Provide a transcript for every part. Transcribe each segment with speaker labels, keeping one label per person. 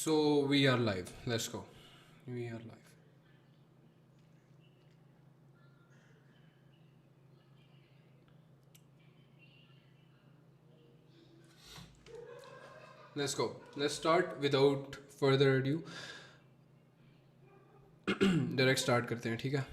Speaker 1: So we are live. Let's go. We are live. Let's go. Let's start without further ado. Direct start करते हैं, ठीक है?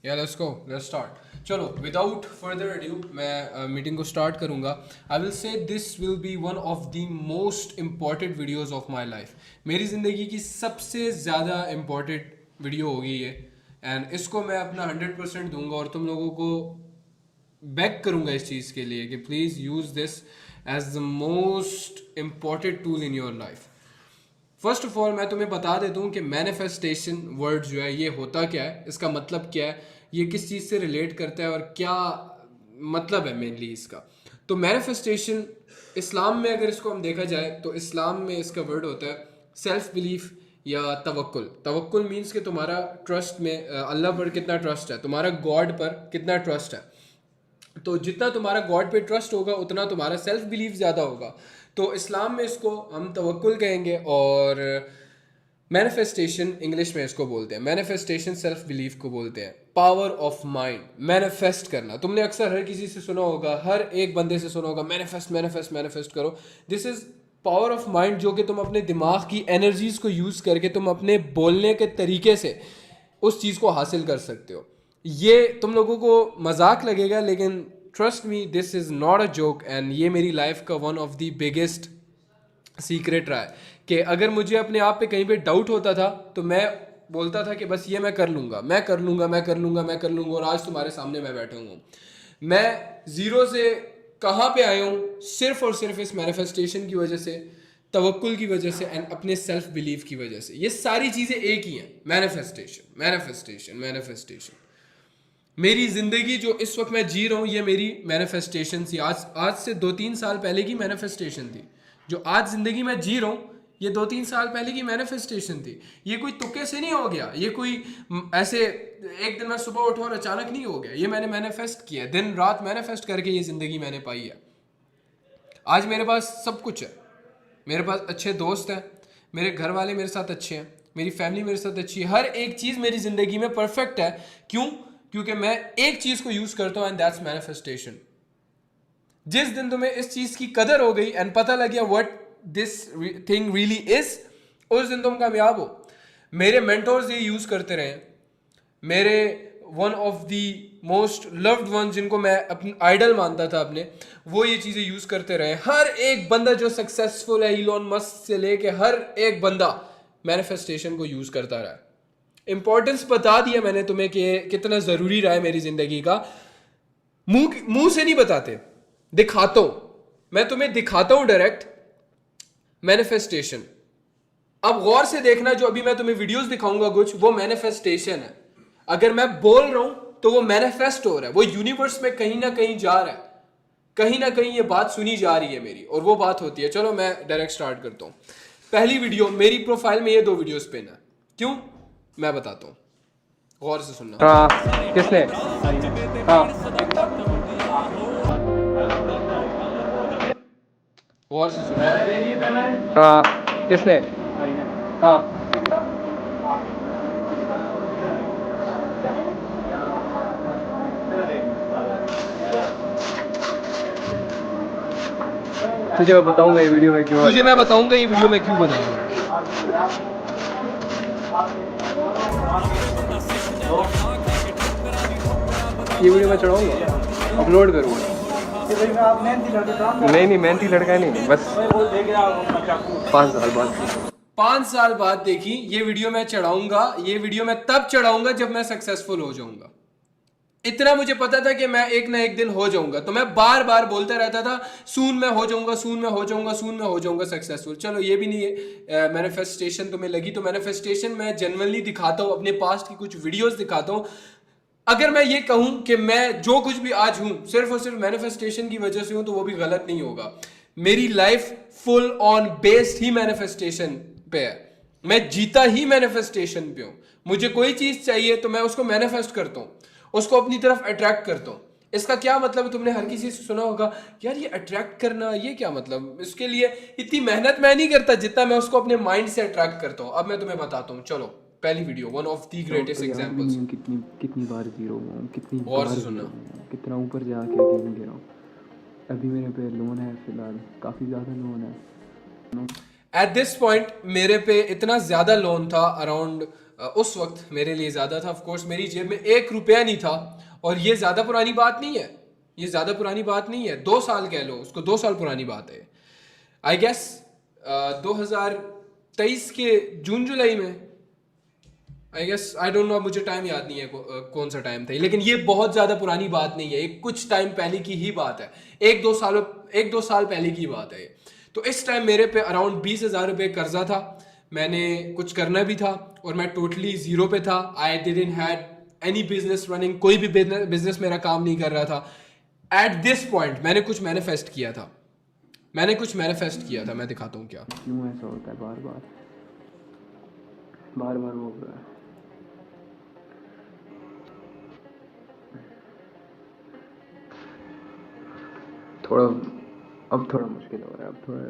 Speaker 1: या let's go, let's start. चलो without further adieu मैं meeting को start करूंगा। I will say this will be one of the most important videos of my life. मेरी ज़िंदगी की सबसे ज़्यादा इम्पॉर्टेंट वीडियो होगी ये, एंड इसको मैं अपना 100% दूंगा और तुम लोगों को बैक करूंगा इस चीज़ के लिए कि please use this as the most important tool in your life. First of all मैं तुम्हें बता देता हूँ कि मैनिफेस्टेशन वर्ड जो है ये होता क्या है, इसका मतलब क्या है, ये किस चीज़ से रिलेट करता है और क्या मतलब है मेनली इसका। तो मैनिफेस्टेशन इस्लाम में अगर इसको हम देखा जाए तो इस्लाम में इसका वर्ड होता है सेल्फ बिलीफ या तवक्कुल। तवक्कुल मीन्स कि तुम्हारा ट्रस्ट में अल्लाह पर कितना ट्रस्ट है, तुम्हारा गॉड पर कितना ट्रस्ट है। तो जितना तुम्हारा गॉड पे ट्रस्ट होगा उतना तुम्हारा सेल्फ बिलीफ ज़्यादा होगा। तो इस्लाम में इसको हम तवक्कुल कहेंगे और मैनिफेस्टेशन इंग्लिश में इसको बोलते हैं। मैनिफेस्टेशन सेल्फ बिलीफ को बोलते हैं। पावर ऑफ माइंड, मैनिफेस्ट करना। तुमने अक्सर हर किसी से सुना होगा, हर एक बंदे से सुना होगा मैनिफेस्ट मैनिफेस्ट मैनिफेस्ट करो। This is power of mind जो कि तुम अपने दिमाग की एनर्जीज को यूज़ करके तुम अपने बोलने के तरीके से उस चीज़ को हासिल कर सकते हो। ये तुम लोगों को मजाक लगेगा लेकिन trust me this is not a joke, and ये मेरी लाइफ का one of the biggest secret रहा है कि अगर मुझे अपने आप पे कहीं पे डाउट होता था तो मैं बोलता था कि बस ये मैं कर लूँगा, मैं कर लूँगा, मैं कर लूँगा, मैं कर लूँगा, और आज तुम्हारे सामने मैं बैठा हूँ। मैं ज़ीरो से कहाँ पे आया हूँ, सिर्फ और सिर्फ इस मैनिफेस्टेशन की वजह से, तवक्कुल की वजह से एंड अपने सेल्फ बिलीफ की वजह से। ये सारी चीज़ें एक ही हैं। Manifestation manifestation manifestation. मेरी ज़िंदगी जो इस वक्त मैं जी रहा हूँ ये मेरी मैनिफेस्टेशन थी। आज से 2-3 साल पहले की मैनिफेस्टेशन थी। जो आज ज़िंदगी में जी रहा हूँ ये 2-3 साल पहले की मैनिफेस्टेशन थी। ये कोई तुक्के से नहीं हो गया, ये कोई ऐसे एक दिन मैं सुबह उठा और अचानक नहीं हो गया। ये मैंने मैनिफेस्ट किया, दिन रात मैनिफेस्ट करके ये ज़िंदगी मैंने पाई है। आज मेरे पास सब कुछ है। मेरे पास अच्छे दोस्त हैं, मेरे घर वाले मेरे साथ अच्छे हैं, मेरी फैमिली मेरे साथ अच्छी है, हर एक चीज़ मेरी ज़िंदगी में परफेक्ट है। क्यों? क्योंकि मैं एक चीज़ को यूज़ करता हूँ एंड दैट्स मैनिफेस्टेशन। जिस दिन तुम्हें इस चीज़ की कदर हो गई एंड पता लग गया what this thing really is, उस दिन तुम कामयाब हो। मेरे मेंटोर्स ये यूज़ करते रहे। मेरे one of the most loved one जिनको मैं अपनी आइडल मानता था अपने, वो ये चीज़ें यूज़ करते रहे। हर एक बंदा जो सक्सेसफुल है, इलॉन मस्क से लेके हर एक बंदा मैनिफेस्टेशन को यूज़ करता रहा है। इंपॉर्टेंस बता दिया मैंने तुम्हें कि कितना ज़रूरी रहा है मेरी ज़िंदगी का। मुंह से नहीं बताते, दिखाता हूँ। मैं तुम्हें दिखाता हूँ डायरेक्ट मैनिफेस्टेशन। अब गौर से देखना, जो अभी मैं तुम्हें वीडियोस दिखाऊंगा कुछ, वो मैनिफेस्टेशन है। अगर मैं बोल रहा हूं तो वो मैनिफेस्ट हो रहा है, वो यूनिवर्स में कहीं ना कहीं जा रहा है, कहीं ना कहीं ये बात सुनी जा रही है मेरी, और वो बात होती है। चलो मैं डायरेक्ट स्टार्ट करता हूं। पहली वीडियो मेरी प्रोफाइल में ये 2 वीडियोस पिन है। क्यों? मैं बताता हूं, गौर से सुनना।
Speaker 2: किसने? हाँ,
Speaker 1: गौर से सुनना।
Speaker 2: किसने? हाँ, तुझे मैं बताऊंगा ये वीडियो में क्यों।
Speaker 1: तुझे मैं बताऊंगा ये वीडियो में क्यों बनाऊंगा।
Speaker 2: ये वीडियो मैं चढ़ाऊंगा, अपलोड करूंगा। नहीं नहीं, मेहनती लड़का नहीं, बस 5 साल बाद।
Speaker 1: 5 साल बाद देखी ये वीडियो मैं चढ़ाऊंगा। ये वीडियो मैं तब चढ़ाऊंगा जब मैं सक्सेसफुल हो जाऊंगा। इतना मुझे पता था कि मैं एक ना एक दिन हो जाऊंगा, तो मैं बार बार बोलता रहता था सून मैं हो जाऊंगा, सून मैं हो जाऊंगा, सून मैं हो जाऊंगा सक्सेसफुल। चलो ये भी नहीं है मैनिफेस्टेशन तुम्हें लगी, तो मैनिफेस्टेशन मैं जनरली दिखाता हूँ, अपने पास्ट की कुछ वीडियोस दिखाता हूँ। अगर मैं ये कहूं कि मैं जो कुछ भी आज हूं सिर्फ और सिर्फ मैनिफेस्टेशन की वजह से हूं, तो वो भी गलत नहीं होगा। मेरी life full on based he manifestation पे है। मैं जीता ही मैनिफेस्टेशन पे हूं। मुझे कोई चीज चाहिए तो मैं उसको मैनिफेस्ट करता हूं, उसको अपनी तरफ अट्रैक्ट करता हूं। इसका क्या मतलब है, तुमने हर किसी से सुना होगा यार ये अट्रैक्ट करना, ये क्या मतलब। इसके लिए इतनी मेहनत मैं नहीं करता जितना मैं उसको अपने माइंड से अट्रैक्ट करता हूं। अब मैं तुम्हें बताता हूं, चलो पहली video, one of the greatest examples.
Speaker 2: कितनी कितनी बार जीरो हूँ, कितनी
Speaker 1: गौर
Speaker 2: बार
Speaker 1: से सुनना।
Speaker 2: zero हूँ, कितना ऊपर जाके गेम गिरा हूँ। अभी मेरे पे लोन है फिलहाल, काफ़ी ज़्यादा लोन है।
Speaker 1: एट दिस पॉइंट मेरे पे इतना ज्यादा लोन था, अराउंड उस वक्त मेरे लिए ज्यादा था। ऑफ कोर्स मेरी जेब में 1 रुपया नहीं था, और ये ज्यादा पुरानी बात नहीं है, ये ज्यादा पुरानी बात नहीं है, 2 साल कह लो उसको, 2 साल पुरानी बात है। आई गेस 2023 के जून जुलाई में, I guess, I don't know, मुझे टाइम याद नहीं है कौन सा टाइम था, लेकिन ये बहुत ज्यादा पुरानी बात नहीं है, एक कुछ टाइम पहले की ही बात है, 1-2 साल पहले की बात है। तो इस टाइम मेरे पे अराउंड 20,000 रुपये कर्जा था। मैंने कुछ करना भी था और मैं टोटली जीरो पे था। I didn't had any business running, कोई भी बिजनेस मेरा काम नहीं कर रहा था। एट दिस पॉइंट मैंने कुछ मैनिफेस्ट किया था, मैं दिखाता हूँ क्या।
Speaker 2: क्यों ऐसा होता है, बार बार बार बार हो रहा है। थोड़ा अब थोड़ा मुश्किल हो रहा है, अब थोड़ा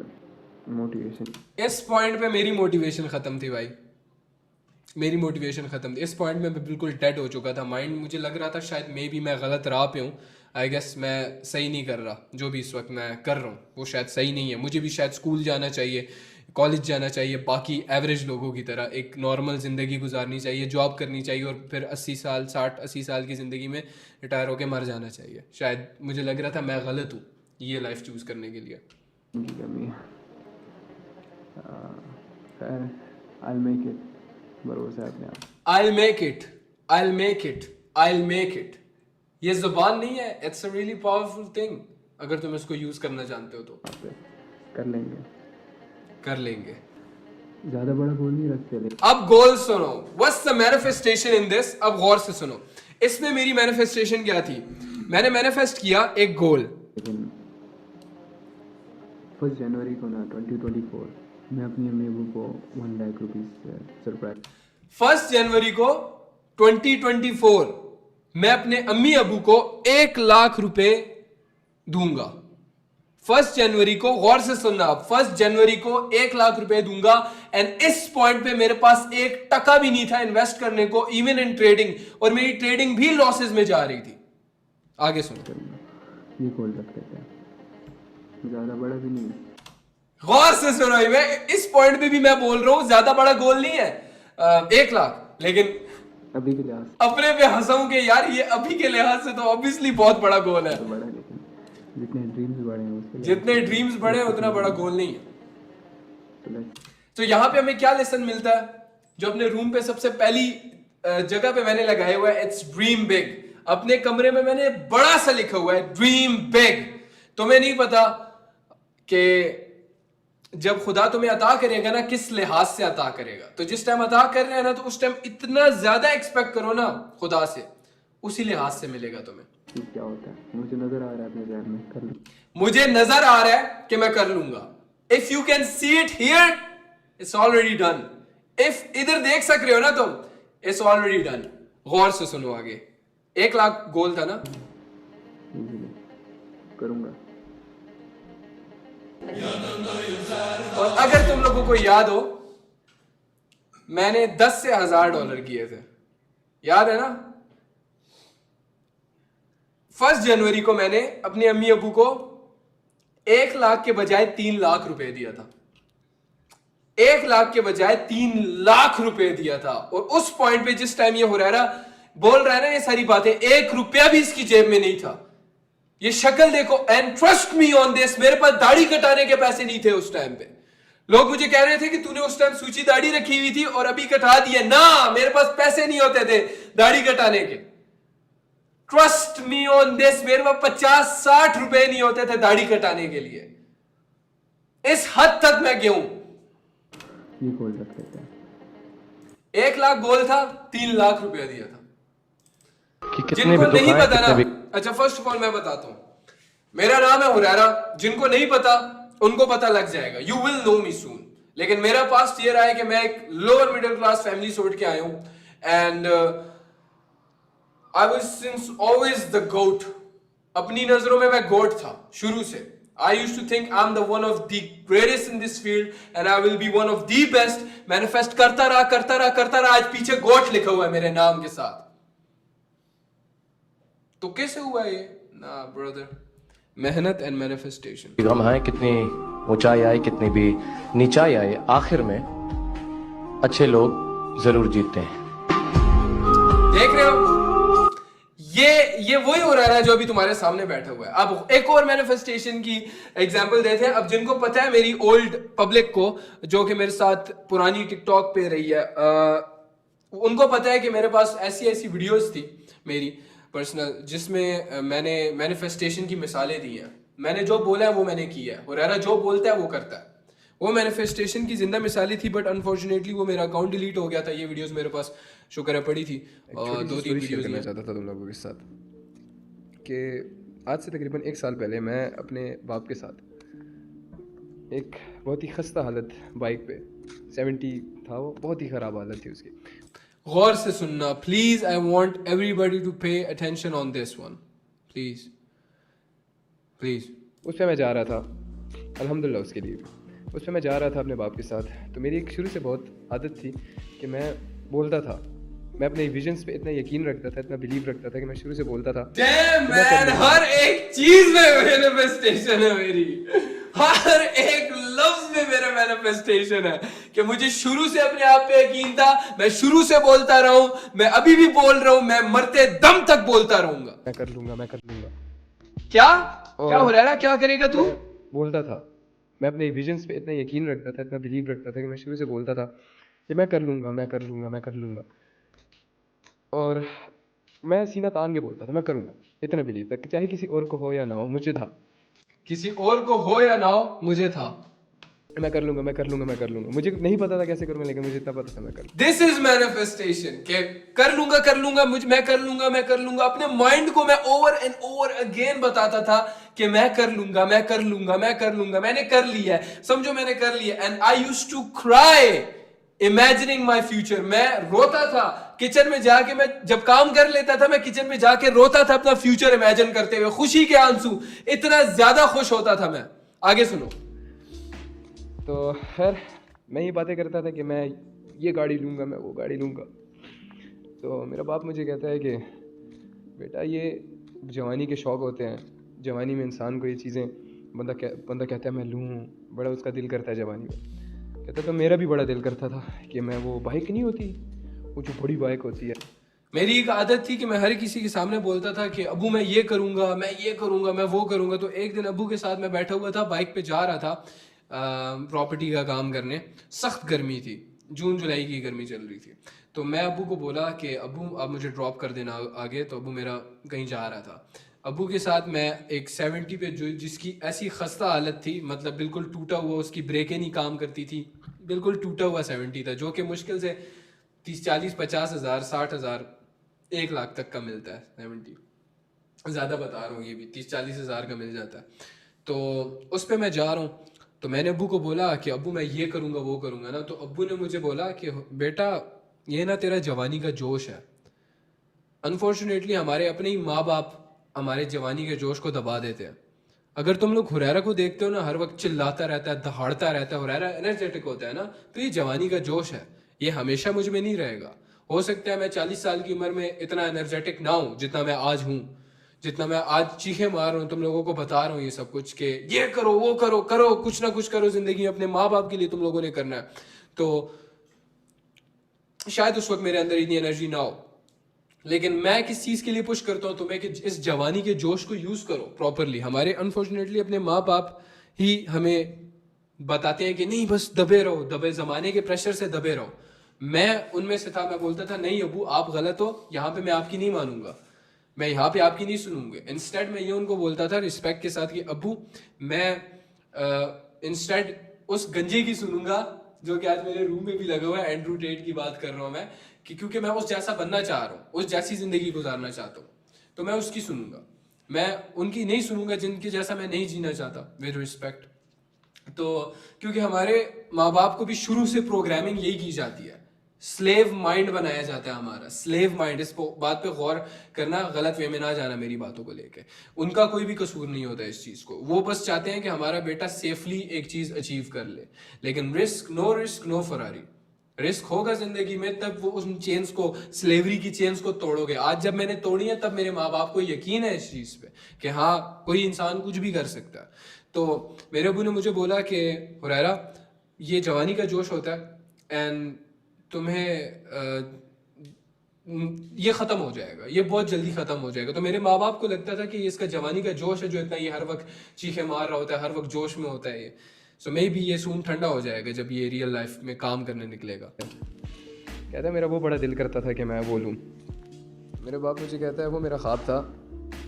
Speaker 2: मोटिवेशन।
Speaker 1: इस पॉइंट पे मेरी मोटिवेशन खत्म थी भाई, मेरी मोटिवेशन खत्म थी। इस पॉइंट में मैं बिल्कुल डेड हो चुका था। माइंड मुझे लग रहा था शायद मे बी मैं गलत राह पे हूँ। आई गेस मैं सही नहीं कर रहा, जो भी इस वक्त मैं कर रहा हूँ वो शायद सही नहीं है। मुझे भी शायद स्कूल जाना चाहिए, कॉलेज जाना चाहिए, बाकी एवरेज लोगों की तरह एक नॉर्मल ज़िंदगी गुजारनी चाहिए, जॉब करनी चाहिए, और फिर 80 साल की ज़िंदगी में रिटायर होकर मर जाना चाहिए। शायद मुझे लग रहा था मैं गलत हूँ ये लाइफ चूज़ करने के लिए।
Speaker 2: की कमी है। खैर, I'll make it, भरोसा है अपने आप।
Speaker 1: I'll make it, I'll make it, I'll make it। ये जुबान नहीं है, it's a really powerful thing. अगर तुम इसको यूज करना जानते हो तो
Speaker 2: कर लेंगे,
Speaker 1: कर लेंगे।
Speaker 2: ज़्यादा बड़ा गोल नहीं रखते लेकिन।
Speaker 1: अब गोल सुनो, what's the manifestation in this. अब गौर से सुनो, इसमें मेरी मैनिफेस्टेशन क्या थी। मैंने मैनिफेस्ट किया एक गोल।
Speaker 2: लेकिन 1 जनवरी को ना 2024 मैं अपनी अम्मी अबू को 1 लाख रुपीज़ सरप्राइज।
Speaker 1: 1 जनवरी को 2024 मैं अपने अम्मी अबू को 1 लाख रुपए दूंगा। 1 जनवरी को, गौर से सुनना, 1 जनवरी को 1 लाख रुपए दूंगा। एंड इस पॉइंट पे मेरे पास 1 टका भी नहीं था इन्वेस्ट करने को, इवन इन ट्रेडिंग, और मेरी ट्रेडिंग भी लॉसेस में जा रही थी। आगे सुनो,
Speaker 2: ये गोल रख लेते हैं, ज़्यादा बड़ा भी नहीं।
Speaker 1: गौर से सुनो, मैं इस पॉइंट पे भी मैं बोल रहा हूं ज्यादा बड़ा गोल नहीं है 1 लाख, लेकिन
Speaker 2: अभी के लिहाज
Speaker 1: अपने पे हंसाऊं कि यार ये अभी के लिहाज से तो ऑब्वियसली बहुत बड़ा गोल है।
Speaker 2: से बड़ा, लेकिन जितने ड्रीम्स बड़े हैं उसके
Speaker 1: जितने ड्रीम्स बड़े हैं उतना बड़ा गोल नहीं है।
Speaker 2: लिए
Speaker 1: तो यहां पे हमें क्या लेसन मिलता है, जो अपने रूम पे सबसे पहली जगह पे मैंने लगाया हुआ है, इट्स ड्रीम बिग। अपने कमरे में मैंने बड़ा सा लिखा हुआ है ड्रीम बिग। तुम्हें नहीं पता कि जब खुदा तुम्हें अता करेगा ना, किस लिहाज से अता करेगा। तो जिस टाइम अता कर रहे हैं ना, तो उस टाइम इतना ज्यादा एक्सपेक्ट करो ना खुदा से, उसी लिहाज से मिलेगा तुम्हें।
Speaker 2: क्या होता है, मुझे नजर आ रहा है अपने ध्यान में, कर लूं।
Speaker 1: मुझे नजर आ रहा है कि मैं कर लूंगा। If you can see it here, it's already done. If इधर देख सक रहे हो ना तुम, इट्स ऑलरेडी डन। गौर से सुनो आगे। 1 लाख गोल था ना,
Speaker 2: करूंगा।
Speaker 1: और अगर तुम लोगों को याद हो, मैंने 10 से $1000 किए थे, याद है ना। 1 जनवरी को मैंने अपनी अम्मी अबू को 1 लाख के बजाय 3 लाख रुपए दिया था। 1 लाख के बजाय 3 लाख रुपए दिया था। और उस पॉइंट पे जिस टाइम ये हुरैरा बोल रहा है ना ये सारी बातें, 1 रुपया भी इसकी जेब में नहीं था। ये शक्ल देखो, and trust me on this, मेरे पास दाढ़ी कटाने के पैसे नहीं थे उस टाइम पे। लोग मुझे कह रहे थे कि तूने उस टाइम सूची दाढ़ी रखी हुई थी और अभी कटा दिया ना, मेरे पास पैसे नहीं होते थे दाढ़ी कटाने के। ट्रस्ट मी ऑन दिस, मेरे पास 50-60 रुपए नहीं होते थे दाढ़ी कटाने के लिए। इस हद तक मैं गया हूं।
Speaker 2: ये गोल्ड रख लेते हैं।
Speaker 1: 1 लाख गोल था, 3 लाख रुपया दिया था।
Speaker 3: कि कितने
Speaker 1: जिनको
Speaker 3: भी
Speaker 1: नहीं
Speaker 3: दुकान
Speaker 1: पता
Speaker 3: कितने
Speaker 1: ना,
Speaker 3: भी
Speaker 1: अच्छा फर्स्ट ऑफ ऑल मैं बताता हूं, मेरा नाम है हुरैरा। जिनको नहीं पता उनको पता लग जाएगा, यू विल नो मी सून। लेकिन मेरा पास्ट ये रहा है कि मैं एक लोअर मिडिल क्लास फैमिली से उठ के आया हूं, and I was since always the goat. अपनी नजरों में मैं गोट था शुरू से। I used to think I'm the one of the greatest in this field and I will be one of the best. Manifest करता रहा, आज पीछे गोट लिखा हुआ है मेरे नाम के साथ। तो कैसे हुआ ये? ना ब्रदर, मेहनत एंड मैनिफेस्टेशन।
Speaker 3: गम है, कितनी ऊंचाई आए, कितनी भी नीचाई आए, आखिर में अच्छे लोग जरूर जीतते हैं।
Speaker 1: देख रहे हो, ये वही हो रहा है जो अभी तुम्हारे सामने बैठा हुआ है। अब एक और मैनिफेस्टेशन की एग्जांपल देते हैं। अब जिनको पता है मेरी ओल्ड पब्लिक को, जो कि मेरे साथ पुरानी टिकटॉक पे रही है, उनको पता है कि मेरे पास ऐसी वीडियोस थी मेरी पर्सनल, जिसमें मैंने मैनिफेस्टेशन की मिसालें दी हैं। मैंने जो बोला है वो मैंने किया है, हुरैरा जो बोलता है वो करता है। वो मैनिफेस्टेशन की जिंदा मिसालें थी, बट अनफॉर्चुनेटली वो मेरा अकाउंट डिलीट हो गया था। ये वीडियोस मेरे पास शुक्र है पड़ी थी, और 2-3 वीडियोस
Speaker 4: करना चाहता था तुम लोगों के साथ कि आज से तकरीबन 1 साल पहले मैं अपने बाप के साथ एक बहुत ही खस्ता हालत बाइक पे 70 था, वो बहुत ही ख़राब हालत थी उसकी।
Speaker 1: गौर से सुनना please, I want everybody to pay attention on this one, please please.
Speaker 4: उस पर मैं जा रहा था, अल्हम्दुलिल्लाह उसके लिए उस पर मैं जा रहा था अपने बाप के साथ। तो मेरी एक शुरू से बहुत आदत थी कि मैं बोलता था, मैं अपने विजन्स पे इतना यकीन रखता था, इतना बिलीव रखता था कि मैं शुरू से बोलता था।
Speaker 1: Damn man, हर एक चीज में मैनिफेस्टेशन है मेरी, हर एक लफ्ज में मेरा मैनिफेस्टेशन है कि मुझे शुरू से अपने आप पे यकीन था। मैं शुरू से बोलता रहा हूं, मैं अभी भी बोल रहा हूं, मैं मरते दम तक बोलता रहूंगा।
Speaker 4: मैं कर लूँगा, मैं कर लूँगा।
Speaker 1: क्या क्या हो रहा है? क्या करेगा तू?
Speaker 4: बोलता था, मैं अपने विजन्स पे इतना यकीन रखता था, इतना बिलीव रखता था कि मैं शुरू से बोलता था कि मैं कर लूँगा, मैं कर लूँगा, मैं कर लूँगा। और मैं सीना तान के बोलता था मैं करूँगा, इतना बिलीव था, चाहे किसी और को हो या ना हो, मुझे था।
Speaker 1: किसी और को हो या ना हो, मुझे था।
Speaker 4: मैं कर लूँगा, मैं कर लूँगा, मैं कर लूँगा। मुझे नहीं पता था कैसे करूँगा, लेकिन मुझे इतना पता था मैं कर।
Speaker 1: दिस इज मैनिफेस्टेशन के कर लूंगा मुझे, मैं कर लूंगा। अपने माइंड को मैं ओवर एंड ओवर अगेन बताता था कि मैं कर लूंगा। मैंने कर लिया है, समझो मैंने कर लिया। And I used to cry imagining my future. मैं रोता था किचन में जाके, मैं जब काम कर लेता था मैं किचन में जाके रोता था अपना फ्यूचर इमेजिन करते हुए, खुशी के आंसू, इतना ज्यादा खुश होता था मैं। आगे सुनो।
Speaker 4: तो खैर मैं ये बातें करता था कि मैं ये गाड़ी लूँगा, मैं वो गाड़ी लूँगा। तो मेरा बाप मुझे कहता है कि बेटा ये जवानी के शौक़ होते हैं, जवानी में इंसान को ये चीज़ें बंदा कहता है मैं लूँ, बड़ा उसका दिल करता है जवानी में। कहता तो मेरा भी बड़ा दिल करता था कि मैं वो बाइक नहीं होती, वो जो बड़ी बाइक होती है।
Speaker 1: मेरी एक आदत थी कि मैं हर किसी के सामने बोलता था कि अबू मैं ये करूँगा, मैं वो करूँगा। तो एक दिन अबू के साथ मैं बैठा हुआ था, बाइक पे जा रहा था प्रॉपर्टी का काम करने। सख्त गर्मी थी, जून जुलाई की गर्मी चल रही थी। तो मैं अबू को बोला कि अबू आप मुझे ड्रॉप कर देना आगे। तो अबू मेरा कहीं जा रहा था। अबू के साथ मैं एक 70 पे, जो जिसकी ऐसी खस्ता हालत थी, मतलब बिल्कुल टूटा हुआ, उसकी ब्रेकें नहीं काम करती थी, बिल्कुल टूटा हुआ 70 था, जो कि मुश्किल से 30-40-50 हज़ार 60 हज़ार 1 लाख तक का मिलता है। 70 ज़्यादा बता रहा हूँ, ये भी 30-40 हज़ार का मिल जाता है। तो उस पर मैं जा रहा हूँ। तो मैंने अब्बू को बोला कि अब्बू मैं ये करूँगा वो करूँगा ना। तो अब्बू ने मुझे बोला कि बेटा ये ना तेरा जवानी का जोश है। अनफॉर्चुनेटली हमारे अपने ही माँ बाप हमारे जवानी के जोश को दबा देते हैं। अगर तुम लोग हुरैरा को देखते हो ना, हर वक्त चिल्लाता रहता है, दहाड़ता रहता है, हुरैरा एनर्जेटिक होता है ना, तो ये जवानी का जोश है। ये हमेशा मुझ में नहीं रहेगा। हो सकता है मैं 40 साल की उम्र में इतना एनर्जेटिक ना हूँ जितना मैं आज हूँ, जितना मैं आज चीखे मार रहा हूँ तुम लोगों को बता रहा हूँ ये सब कुछ, कि ये करो वो करो, करो कुछ ना कुछ करो जिंदगी में, अपने माँ बाप के लिए तुम लोगों ने करना है, तो शायद उस वक्त मेरे अंदर इतनी एनर्जी ना हो। लेकिन मैं किस चीज़ के लिए पुश करता हूँ तुम्हें, कि इस जवानी के जोश को यूज़ करो प्रॉपरली। हमारे अनफॉर्चुनेटली अपने माँ बाप ही हमें बताते हैं कि नहीं बस दबे रहो, दबे ज़माने के प्रेशर से दबे रहो। मैं उनमें से था, मैं बोलता था नहीं अबू आप गलत हो, यहाँ पे मैं आपकी नहीं मानूंगा, मैं यहाँ पे आपकी नहीं सुनूंगा। इंस्टेड मैं ये उनको बोलता था रिस्पेक्ट के साथ कि अबू मैं इंस्टेड उस गंजे की सुनूंगा जो कि आज मेरे रूम में भी लगा हुआ है, एंड्रू टेट की बात कर रहा हूँ मैं, कि क्योंकि मैं उस जैसा बनना चाह रहा हूँ, उस जैसी जिंदगी गुजारना चाहता हूँ, तो मैं उसकी सुनूंगा, मैं उनकी नहीं सुनूंगा जिनके जैसा मैं नहीं जीना चाहता, विद रिस्पेक्ट। तो क्योंकि हमारे माँ बाप को भी शुरू से प्रोग्रामिंग यही की जाती है, स्लेव माइंड बनाया जाता है हमारा, स्लेव माइंड। इस बात पे गौर करना, गलत वे में ना जाना मेरी बातों को लेके। उनका कोई भी कसूर नहीं होता इस चीज़ को, वो बस चाहते हैं कि हमारा बेटा सेफली एक चीज़ अचीव कर ले। लेकिन रिस्क नो फरारी, रिस्क होगा जिंदगी में तब वो उन चेन्स को, स्लेवरी की चेन्स को तोड़ोगे। आज जब मैंने तोड़ी है तब मेरे माँ बाप को यकीन है इस चीज़ पे कि हाँ कोई इंसान कुछ भी कर सकता है। तो मेरे अबू ने मुझे बोला कि हुरैरा ये जवानी का जोश होता है एंड तुम्हें ये ख़त्म हो जाएगा, ये बहुत जल्दी ख़त्म हो जाएगा। तो मेरे माँ बाप को लगता था कि ये इसका जवानी का जोश है जो इतना ये हर वक्त चीखे मार रहा होता है, हर वक्त जोश में होता है ये। सो मे बी ये सून ठंडा हो जाएगा जब ये रियल लाइफ में काम करने निकलेगा।
Speaker 4: कहता है मेरा वो बड़ा दिल करता था कि मैं वो लूँ। मेरे बाप मुझे कहता है वो मेरा ख्वाब था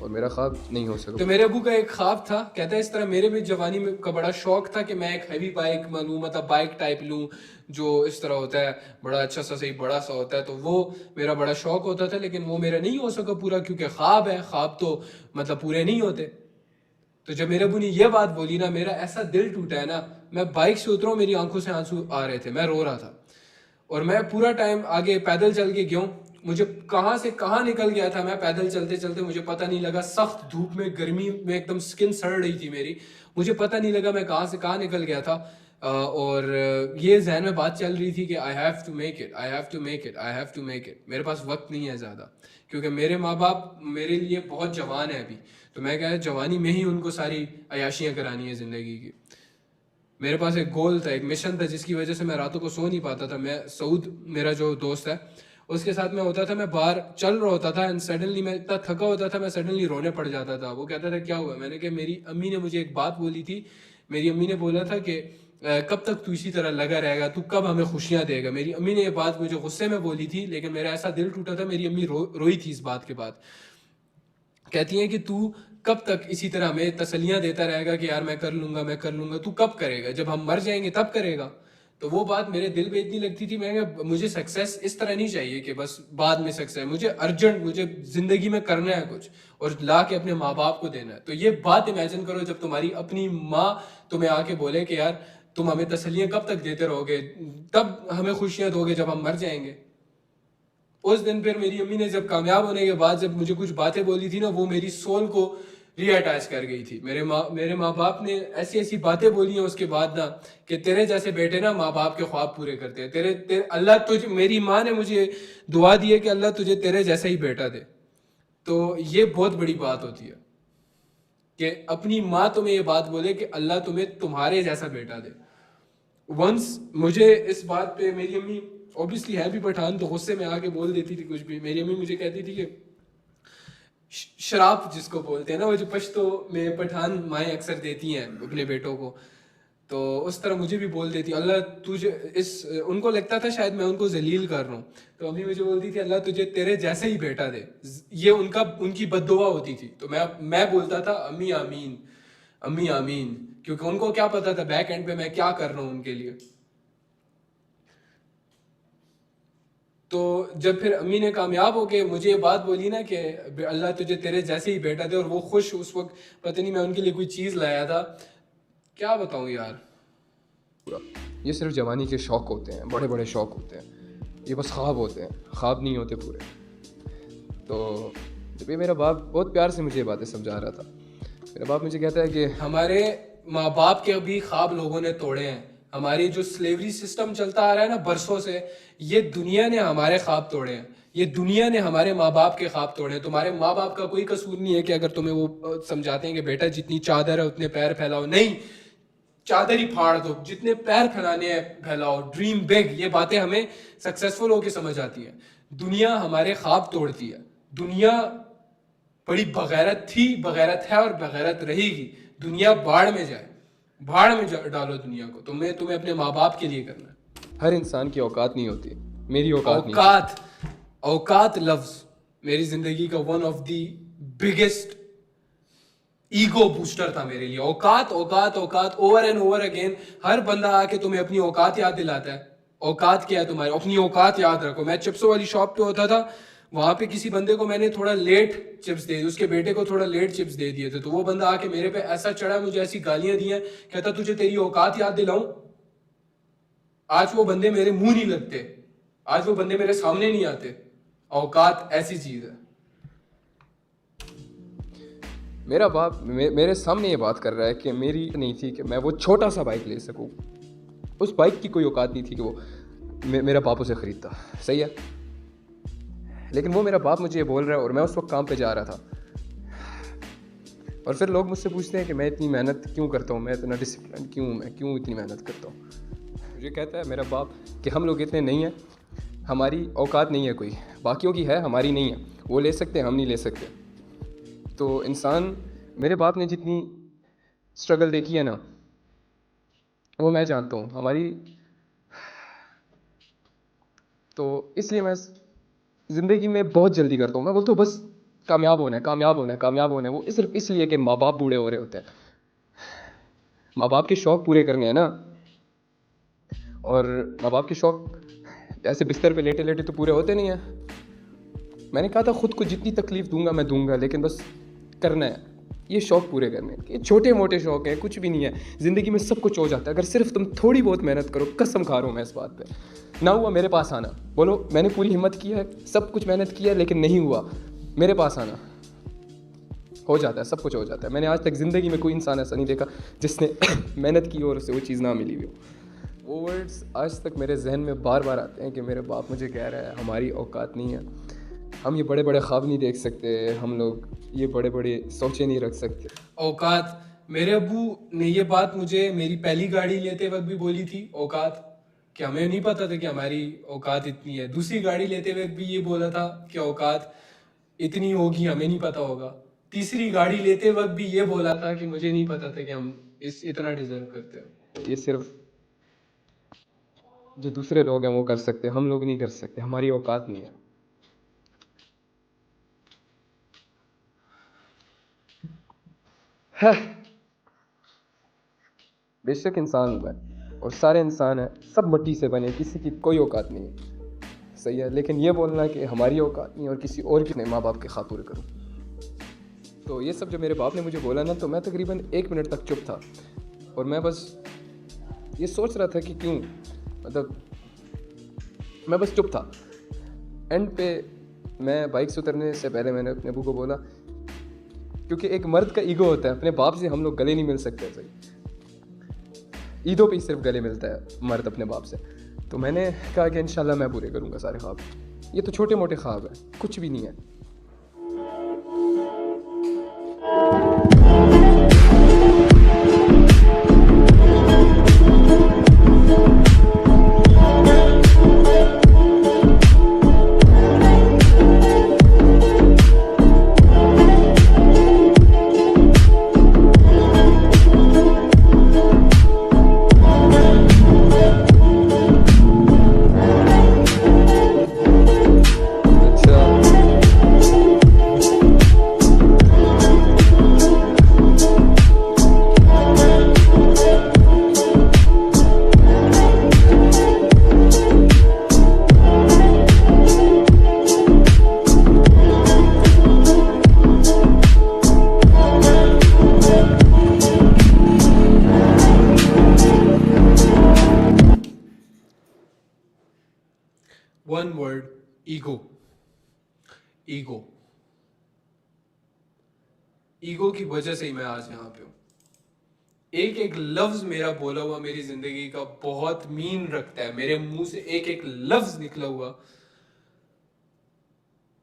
Speaker 4: और मेरा ख्वाब नहीं हो सका।
Speaker 1: तो मेरे अबू का एक ख्वाब था, कहता है इस तरह मेरे भी जवानी में का बड़ा शौक था कि मैं एक हैवी बाइक लूँ, मतलब बाइक टाइप लूँ जो इस तरह होता है, बड़ा अच्छा सा सही बड़ा सा होता है। तो वो मेरा बड़ा शौक होता था, लेकिन वो मेरा नहीं हो सका पूरा, क्योंकि ख्वाब है, ख्वाब तो मतलब पूरे नहीं होते। तो जब मेरे अबू ने ये बात बोली ना, मेरा ऐसा दिल टूटा है ना, मैं बाइक से उतरा हूँ, मेरी आंखों से आंसू आ रहे थे, मैं रो रहा था। और मैं पूरा टाइम आगे पैदल चल के गया हूँ, मुझे कहाँ से कहाँ निकल गया था मैं पैदल चलते चलते, मुझे पता नहीं लगा। सख्त धूप में, गर्मी में एकदम स्किन सड़ रही थी मेरी, मुझे पता नहीं लगा मैं कहाँ से कहाँ निकल गया था। और ये जहन में बात चल रही थी कि I have to make it, I have to make it, I have to make it. मेरे पास वक्त नहीं है ज़्यादा, क्योंकि मेरे माँ बाप मेरे लिए बहुत जवान है अभी। तो मैं क्या है, जवानी में ही उनको सारी अयाशियाँ करानी है ज़िंदगी की। मेरे पास एक गोल था, एक मिशन था, जिसकी वजह से मैं रातों को सो नहीं पाता था। मैं सऊद, मेरा जो दोस्त है, उसके साथ मैं होता था, मैं बाहर चल रहा होता था एंड सडनली मैं इतना थका होता था, मैं सडनली रोने पड़ जाता था। वो कहता था क्या हुआ? मैंने कहा मेरी अम्मी ने मुझे एक बात बोली थी। मेरी अम्मी ने बोला था कि कब तक तू इसी तरह लगा रहेगा, तू कब हमें खुशियाँ देगा। मेरी अम्मी ने ये बात मुझे गुस्से में बोली थी, लेकिन मेरा ऐसा दिल टूटा था। मेरी अम्मी रोई थी इस बात के बाद। कहती हैं कि तू कब तक इसी तरह हमें तसलियाँ देता रहेगा कि यार मैं कर लूँगा, मैं कर लूँगा। तू कब करेगा? जब हम मर जाएंगे तब करेगा। तो वो बात मेरे दिल पे इतनी लगती थी। मैं मुझे सक्सेस इस तरह नहीं चाहिए कि बस बाद में सक्सेस, मुझे अर्जेंट, मुझे जिंदगी में करना है कुछ और ला के अपने माँ बाप को देना है। तो ये बात इमेजिन करो, जब तुम्हारी अपनी माँ तुम्हें आके बोले कि यार तुम हमें तसलियाँ कब तक देते रहोगे, तब हमें खुशियाँ दोगे जब हम मर जाएंगे। उस दिन फिर मेरी अम्मी ने जब कामयाब होने के बाद जब मुझे कुछ बातें बोली थी ना, वो मेरी सोल को रीअटैच कर गई थी। मेरे माँ बाप ने ऐसी ऐसी बातें बोली हैं उसके बाद ना, कि तेरे जैसे बेटे ना माँ बाप के ख्वाब पूरे करते हैं। तेरे अल्लाह तुझे, मेरी माँ ने मुझे दुआ दी है कि अल्लाह तुझे तेरे जैसा ही बेटा दे। तो ये बहुत बड़ी बात होती है कि अपनी माँ तुम्हें ये बात बोले कि अल्लाह तुम्हें तुम्हारे जैसा बेटा दे। वंस मुझे इस बात पे मेरी अम्मी, ऑब्वियसली है भी पठान, तो गुस्से में आके बोल देती थी कुछ भी। मेरी अम्मी मुझे कहती थी कि शराब जिसको बोलते हैं ना, वो जो पश्तो में पठान माएँ अक्सर देती हैं अपने बेटों को, तो उस तरह मुझे भी बोल देती अल्लाह तुझे उनको लगता था शायद मैं उनको जलील कर रहा हूँ। तो अम्मी मुझे बोलती थी अल्लाह तुझे तेरे जैसे ही बेटा दे। ये उनकी बद्दुआ होती थी। तो मैं बोलता था अम्मी आमीन, अम्मी आमीन, क्योंकि उनको क्या पता था बैक एंड पे मैं क्या कर रहा हूँ उनके लिए। तो जब फिर अम्मी ने कामयाब होके मुझे ये बात बोली ना कि अल्लाह तुझे तेरे जैसे ही बेटा दे, और वो खुश, उस वक्त पता नहीं मैं उनके लिए कोई चीज़ लाया था, क्या बताऊँ यार।
Speaker 4: ये सिर्फ जवानी के शौक़ होते हैं, बड़े बड़े शौक़ होते हैं, ये बस ख्वाब होते हैं, ख्वाब नहीं होते पूरे। तो जब ये मेरा बाप बहुत प्यार से मुझे ये बातें समझा रहा था, मेरा बाप मुझे कहता है कि
Speaker 1: हमारे माँ बाप के भी ख्वाब लोगों ने तोड़े हैं, हमारी जो स्लेवरी सिस्टम चलता आ रहा है ना बरसों से, ये दुनिया ने हमारे ख्वाब तोड़े हैं, ये दुनिया ने हमारे माँ बाप के ख्वाब तोड़े हैं। तुम्हारे माँ बाप का कोई कसूर नहीं है कि अगर तुम्हें वो समझाते हैं कि बेटा जितनी चादर है उतने पैर फैलाओ, नहीं, चादर ही फाड़ दो, जितने पैर फैलाने हैं फैलाओ, ड्रीम बिग, ये बातें हमें सक्सेसफुल होके समझ आती हैं। दुनिया हमारे ख्वाब तोड़ती है, दुनिया बड़ी बगैरत थी, बगैरत है और बगैरत रहेगी। दुनिया बाढ़ में जाए, भाड़ में डालो दुनिया को, तुम्हें अपने माँ बाप के लिए करना है।
Speaker 4: हर इंसान की औकात नहीं होती, मेरी औकात नहीं।
Speaker 1: औकात, औकात लफ्ज मेरी जिंदगी का one of the biggest ego booster था मेरे लिए। औकात औकात औकात, ओवर एंड ओवर अगेन हर बंदा आके तुम्हें अपनी औकात याद दिलाता है। औकात क्या है तुम्हारी, अपनी औकात याद रखो। मैं चिप्सों वाली शॉप पे होता था, वहां पे किसी बंदे को मैंने थोड़ा लेट चिप्स दे दी, उसके बेटे को थोड़ा लेट चिप्स दे दिए थे, तो वो बंदा आके मेरे पे ऐसा चढ़ा, मुझे ऐसी गालियां दी हैं, कहता तुझे तेरी औकात याद दिलाऊं। आज वो बंदे मेरे मुंह नहीं लगते, आज वो बंदे मेरे सामने नहीं आते। औकात ऐसी चीज है।
Speaker 4: मेरा बाप मेरे सामने ये बात कर रहा है कि मेरी नहीं थी कि मैं वो छोटा सा बाइक ले सकूं। उस बाइक की कोई औकात नहीं थी कि वो मेरा बाप उसे ख़रीदता। सही है, लेकिन वो मेरा बाप मुझे ये बोल रहा है और मैं उस वक्त काम पे जा रहा था। और फिर लोग मुझसे पूछते हैं कि मैं इतनी मेहनत क्यों करता हूँ, मैं इतना डिसिप्लिन क्यों, मैं क्यों इतनी मेहनत करता हूँ। मुझे कहता है मेरा बाप कि हम लोग इतने नहीं हैं, हमारी औकात नहीं है कोई, बाकियों की है, हमारी नहीं है। वो ले सकते, हम नहीं ले सकते। तो इंसान, मेरे बाप ने जितनी स्ट्रगल देखी है ना, वो मैं जानता हूँ हमारी। तो इसलिए मैं ज़िंदगी में बहुत जल्दी करता हूँ। मैं बोलता हूँ बस कामयाब होना है, कामयाब होना है, कामयाब होना है। वो सिर्फ इसलिए कि माँ बाप बूढ़े हो रहे होते हैं, माँ बाप के शौक़ पूरे करने हैं ना। और माँ बाप के शौक़ ऐसे बिस्तर पे लेटे लेटे तो पूरे होते नहीं हैं। मैंने कहा था खुद को जितनी तकलीफ़ दूंगा मैं दूंगा, लेकिन बस करना है, ये शौक़ पूरे करने हैं। ये छोटे मोटे शौक़ हैं, कुछ भी नहीं है। ज़िंदगी में सब कुछ हो जाता है अगर सिर्फ तुम थोड़ी बहुत मेहनत करो। कसम खा रहा हूँ मैं इस बात पे। ना हुआ मेरे पास आना, बोलो मैंने पूरी हिम्मत की है, सब कुछ मेहनत की है, लेकिन नहीं हुआ, मेरे पास आना। हो जाता है, सब कुछ हो जाता है। मैंने आज तक ज़िंदगी में कोई इंसान ऐसा नहीं देखा जिसने मेहनत की और उसे वो चीज़ ना मिली हुई हो। वो वर्ड्स आज तक मेरे जहन में बार बार आते हैं कि मेरे बाप मुझे कह रहा है हमारी औकात नहीं है, हम ये बड़े बड़े ख्वाब नहीं देख सकते, हम लोग ये बड़े बड़े सोचे नहीं रख सकते।
Speaker 1: औकात, मेरे अब्बू ने ये बात मुझे मेरी पहली गाड़ी लेते वक्त भी बोली थी। औकात, कि हमें नहीं पता था कि हमारी औकात इतनी है। दूसरी गाड़ी लेते वक्त भी ये बोला था कि औकात इतनी होगी, हमें नहीं पता होगा। तीसरी गाड़ी लेते वक्त भी ये बोला था कि मुझे नहीं पता था कि हम इतना डिजर्व करते हैं।
Speaker 4: ये सिर्फ जो दूसरे लोग हैं वो कर सकते हैं, हम लोग नहीं कर सकते, हमारी औकात नहीं है। बेशक इंसान हुआ है और सारे इंसान हैं, सब मिट्टी से बने, किसी की कोई औकात नहीं है। सही है, लेकिन ये बोलना कि हमारी औकात नहीं और किसी और की नहीं, माँ बाप के ख्वाब पूरे करूँ। तो ये सब जब मेरे बाप ने मुझे बोला ना, तो मैं तकरीबन 1 मिनट तक चुप था और मैं बस ये सोच रहा था कि क्यों, मतलब मैं बस चुप था। एंड पे मैं बाइक से उतरने से पहले मैंने अपने अबू को बोला, क्योंकि एक मर्द का ईगो होता है, अपने बाप से हम लोग गले नहीं मिल सकते। सही, ईदों पे ही सिर्फ गले मिलता है मर्द अपने बाप से। तो मैंने कहा कि इंशाल्लाह मैं पूरे करूँगा सारे ख्वाब। ये तो छोटे मोटे ख्वाब हैं, कुछ भी नहीं है।
Speaker 1: One word, ego. Ego, ego की वजह से ही मैं आज यहाँ पे हूँ। एक एक लफ्ज मेरा बोला हुआ मेरी जिंदगी का बहुत मीन रखता है। मेरे मुंह से एक एक लफ्ज निकला हुआ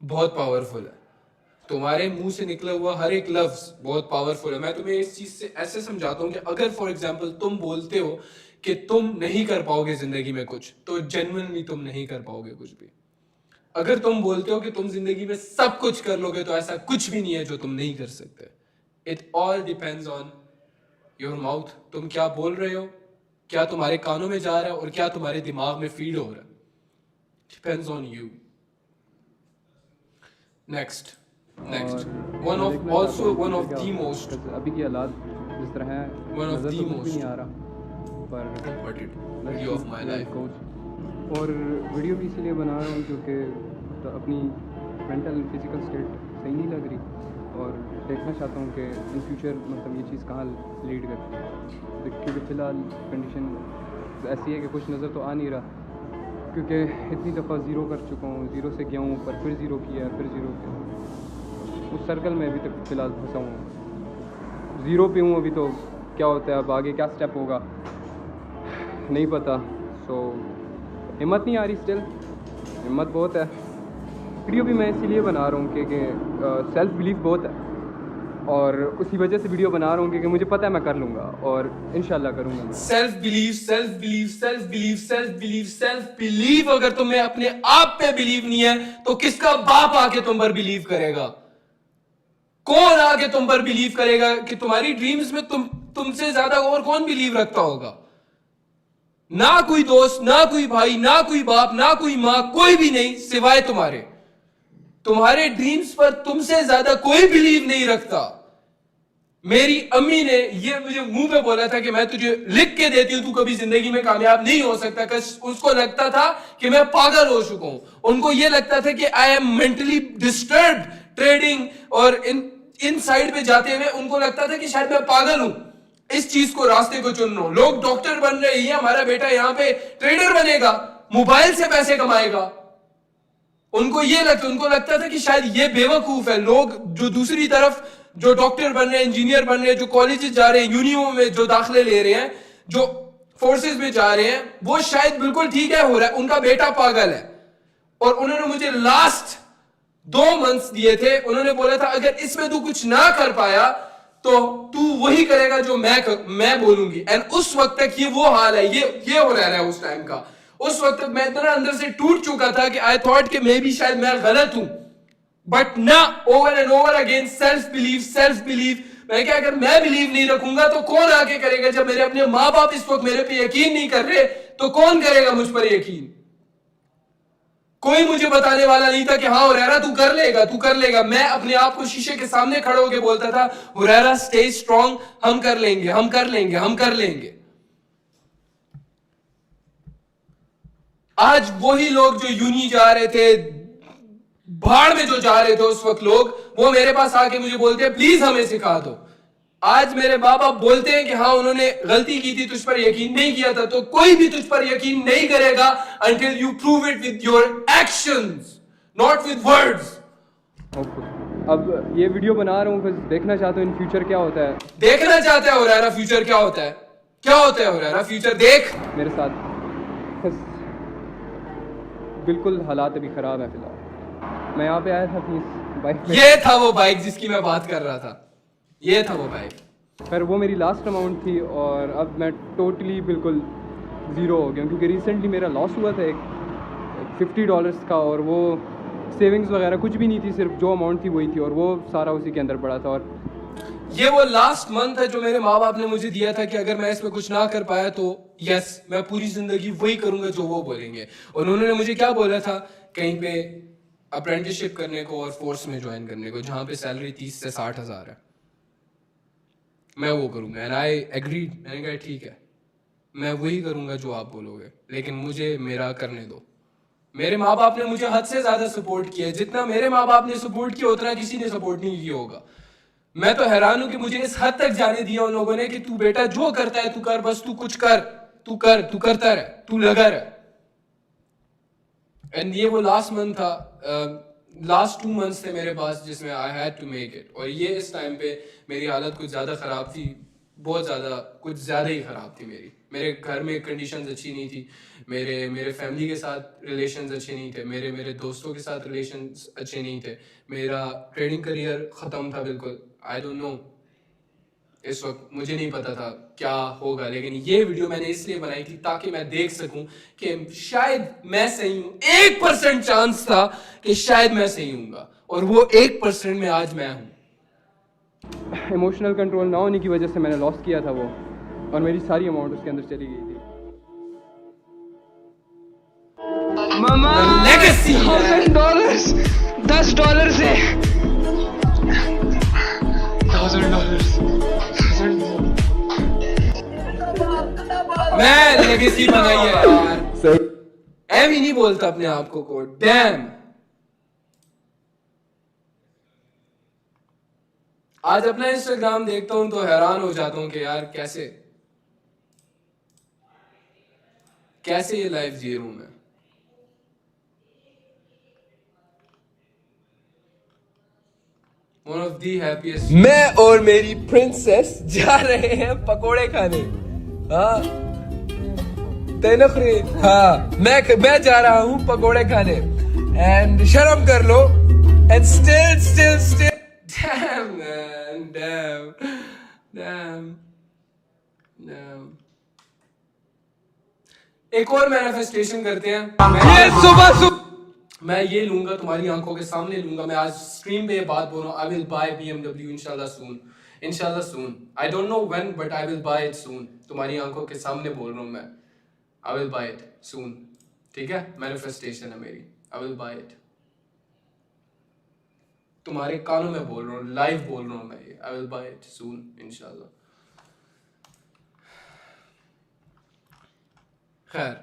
Speaker 1: बहुत पावरफुल है। तुम्हारे मुंह से निकला हुआ हर एक लफ्ज बहुत पावरफुल है। मैं तुम्हें इस चीज से ऐसे समझाता हूँ कि अगर फॉर एग्जाम्पल तुम बोलते हो कि तुम नहीं कर पाओगे जिंदगी में कुछ, तो जेन्युइनली तुम नहीं कर पाओगे कुछ भी। अगर तुम बोलते हो कि तुम जिंदगी में सब कुछ कर लोगे, तो ऐसा कुछ भी नहीं है जो तुम नहीं कर सकते। It all depends on your mouth. तुम क्या बोल रहे हो, क्या तुम्हारे कानों में जा रहा है और क्या तुम्हारे दिमाग में फीड हो रहा है, depends on you. Next one of also one of the most,
Speaker 2: अभी की हालात जिस तरह है,
Speaker 1: One of
Speaker 2: नज़र
Speaker 1: the
Speaker 2: तो कुछ भी
Speaker 1: most
Speaker 2: नहीं आ रहा, पर
Speaker 1: important video of my life।
Speaker 2: और वीडियो भी इसीलिए बना रहा हूँ क्योंकि तो अपनी मेंटल एंड फिजिकल स्टेट सही नहीं लग रही, और देखना चाहता हूँ कि इन फ्यूचर मतलब ये चीज़ कहाँ लीड करती है। क्योंकि फ़िलहाल कंडीशन ऐसी है कि कुछ नज़र तो आ नहीं रहा, क्योंकि इतनी दफ़ा ज़ीरो कर चुका हूँ, ज़ीरो से गया हूँ पर फिर ज़ीरो किया, फिर ज़ीरो किया, उस सर्कल में अभी तक फ़िलहाल फंसा हूँ। ज़ीरो पे हूँ अभी, तो क्या होता है अब आगे क्या स्टेप होगा नहीं पता। सो हिम्मत नहीं आ रही, स्टिल हिम्मत बहुत है। वीडियो भी मैं इसीलिए बना रहा हूँ कि सेल्फ बिलीफ बहुत है, और उसी वजह से वीडियो बना रहा हूँ क्योंकि मुझे पता है मैं कर लूँगा, और इंशाल्लाह करूँगा मैं।
Speaker 1: Self believe, self believe, self believe, self believe, self believe. अगर तुम्हें अपने आप पे बिलीव नहीं है तो किसका बाप आके तुम पर बिलीव करेगा? कौन आके तुम पर बिलीव करेगा कि तुम्हारी ड्रीम्स में तुमसे ज्यादा और कौन बिलीव रखता होगा? ना कोई दोस्त, ना कोई भाई, ना कोई बाप, ना कोई मां, कोई भी नहीं सिवाय तुम्हारे। तुम्हारे ड्रीम्स पर तुमसे ज्यादा कोई बिलीव नहीं रखता। मेरी अम्मी ने ये मुझे मुंह पे बोला था कि मैं तुझे लिख के देती हूं, तू कभी जिंदगी में कामयाब नहीं हो सकता। उसको लगता था कि मैं पागल हो चुका हूं। उनको ये लगता था कि I am mentally disturb. Trading और इन साइड पे जाते हुए उनको लगता था कि शायद मैं पागल हूं, इस चीज को, रास्ते को चुन लो। लोग डॉक्टर बन रहे हैं, हमारा बेटा यहाँ पे ट्रेडर बनेगा, मोबाइल से पैसे कमाएगा। उनको लगता था कि शायद ये बेवकूफ है। लोग जो दूसरी तरफ जो डॉक्टर बन रहे हैं, इंजीनियर बन रहे हैं, जो कॉलेजेस जा रहे हैं, यूनियों में जो दाखिले ले रहे हैं, जो फोर्सेस में जा रहे हैं, वो शायद बिल्कुल ठीक है हो रहा है, उनका बेटा पागल है। और उन्होंने मुझे लास्ट 2 मंथ्स दिए थे। उन्होंने बोला था अगर इसमें तू कुछ ना कर पाया तो तू वही करेगा जो मैं बोलूंगी। एंड उस वक्त तक ये वो हाल है, ये हो रहा है उस टाइम का। उस वक्त तक मैं इतना अंदर से टूट चुका था कि आई थॉट कि मैं भी शायद मैं गलत हूं। बट ना, over and over again self believe, self believe. मैं क्या, अगर मैं बिलीव नहीं रखूंगा तो कौन आगे करेगा? जब मेरे अपने माँ बाप इस वक्त मेरे पे यकीन नहीं कर रहे तो कौन करेगा मुझ पर यकीन? कोई मुझे बताने वाला नहीं था कि हाँ हुरैरा तू कर लेगा, तू कर लेगा। मैं अपने आप को शीशे के सामने खड़े होकर बोलता था, हुरैरा स्टे स्ट्रांग, हम कर लेंगे, हम कर लेंगे, हम कर लेंगे। आज वही लोग जो यूनी जा रहे थे, भाड़ में जो जा रहे थे उस वक्त लोग, वो मेरे पास आके मुझे बोलते हैं प्लीज हमें सिखा दो। आज मेरे माँ बाप बोलते हैं कि हाँ उन्होंने गलती की थी, तुझ पर यकीन नहीं किया था। तो कोई भी तुझ पर यकीन नहीं करेगा until you prove it with your actions, not with words।
Speaker 2: अब ये वीडियो बना रहा हूँ कुछ देखना चाहता हूँ इन फ्यूचर क्या होता है।
Speaker 1: देखना चाहता है हुरैरा फ्यूचर क्या होता है? क्या होता है हुरैरा फ्यूचर? देख
Speaker 2: मेरे साथ बस बिल्कुल हालात अभी ख़राब है। फिलहाल मैं यहाँ पे आया था अपनी बाइक पे,
Speaker 1: ये था वो बाइक जिसकी मैं बात कर रहा था, ये था वो बाइक।
Speaker 2: पर वो मेरी लास्ट अमाउंट थी, और अब मैं टोटली बिल्कुल ज़ीरो हो गया क्योंकि रिसेंटली मेरा लॉस हुआ था एक $50 का, और वो सेविंग्स वगैरह कुछ भी नहीं थी, सिर्फ जो अमाउंट थी वही थी, और वो सारा उसी के अंदर पड़ा था। और
Speaker 1: ये वो लास्ट मंथ है जो मेरे माँ बाप ने मुझे दिया था कि अगर मैं इसमें कुछ ना कर पाया तो यस, मैं पूरी जिंदगी वही करूंगा जो वो बोलेंगे। और उन्होंने मुझे क्या बोला था, कहीं पे अप्रेंटिसशिप करने को और फोर्स में ज्वाइन करने को, जहां पे सैलरी 30 से 60 हज़ार है, मैं वो करूंगा। And I agreed. मैंने कहा ठीक है, मैं वही करूंगा जो आप बोलोगे, लेकिन मुझे मेरा करने दो। मेरे माँ बाप ने मुझे हद से ज्यादा सपोर्ट किया। जितना मेरे माँ बाप ने सपोर्ट किया उतना किसी ने सपोर्ट नहीं किया होगा। मैं तो हैरान हूं कि मुझे इस हद तक जाने दिया उन लोगों ने कि तू बेटा जो करता है तू कर, बस तू कुछ कर, तू कर, तू करता रह, तू लगा रह। एंड ये वो लास्ट मंथ था, लास्ट 2 मंथ्स थे मेरे पास जिसमें I had to make it. और ये इस टाइम पे मेरी हालत कुछ ज्यादा खराब थी, बहुत ज़्यादा कुछ ज़्यादा ही ख़राब थी मेरे घर में कंडीशंस अच्छी नहीं थी, मेरे फैमिली के साथ रिलेशंस अच्छे नहीं थे, मेरे दोस्तों के साथ रिलेशंस अच्छे नहीं थे, मेरा ट्रेडिंग करियर ख़त्म था बिल्कुल। आई डोंट नो, इस वक्त मुझे नहीं पता था क्या होगा, लेकिन ये वीडियो मैंने इसलिए बनाई थी ताकि मैं देख सकूं कि शायद मैं सही हूं। 1% चांस था कि शायद मैं सही हूँगा, और वो 1% में आज मैं हूँ।
Speaker 2: इमोशनल कंट्रोल ना होने की वजह से मैंने लॉस किया था वो, और मेरी सारी अमाउंट उसके अंदर चली गई थी।
Speaker 5: मामा
Speaker 1: Legacy,
Speaker 5: $1000 $10 से
Speaker 1: मैं लेगेसी बनाई है यार। एम ही नहीं बोलता अपने आप को डैम। आज अपना इंस्टाग्राम देखता हूं तो हैरान हो जाता हूं कि यार कैसे ये लाइफ जी रहा हूं मैं। One of the happiest। मैं और मेरी प्रिंसेस जा रहे हैं पकोड़े खाने। हाँ तेनखरी, हाँ मैं जा रहा हूँ पकोड़े खाने, एंड शर्म कर लो, and still damn man, damn। एक और मैनिफेस्टेशन करते हैं। मैं ये लूंगा, तुम्हारी आंखों के सामने लूंगा। मैं आज स्ट्रीम पे ये बात बोल रहा हूँ। आई विल बाय BMW इंशाल्लाह soon. I don't know when, but I will buy it soon. तुम्हारी आंखों के सामने बोल रहा हूँ मैं, I will buy it soon. ठीक है, मैनिफेस्टेशन है मेरी, आई विल बाय इट। तुम्हारे कानों में बोल रहा हूँ, लाइव बोल रहा हूँ मैं ये, आई विल बाय इट सून इंशाल्लाह। खैर,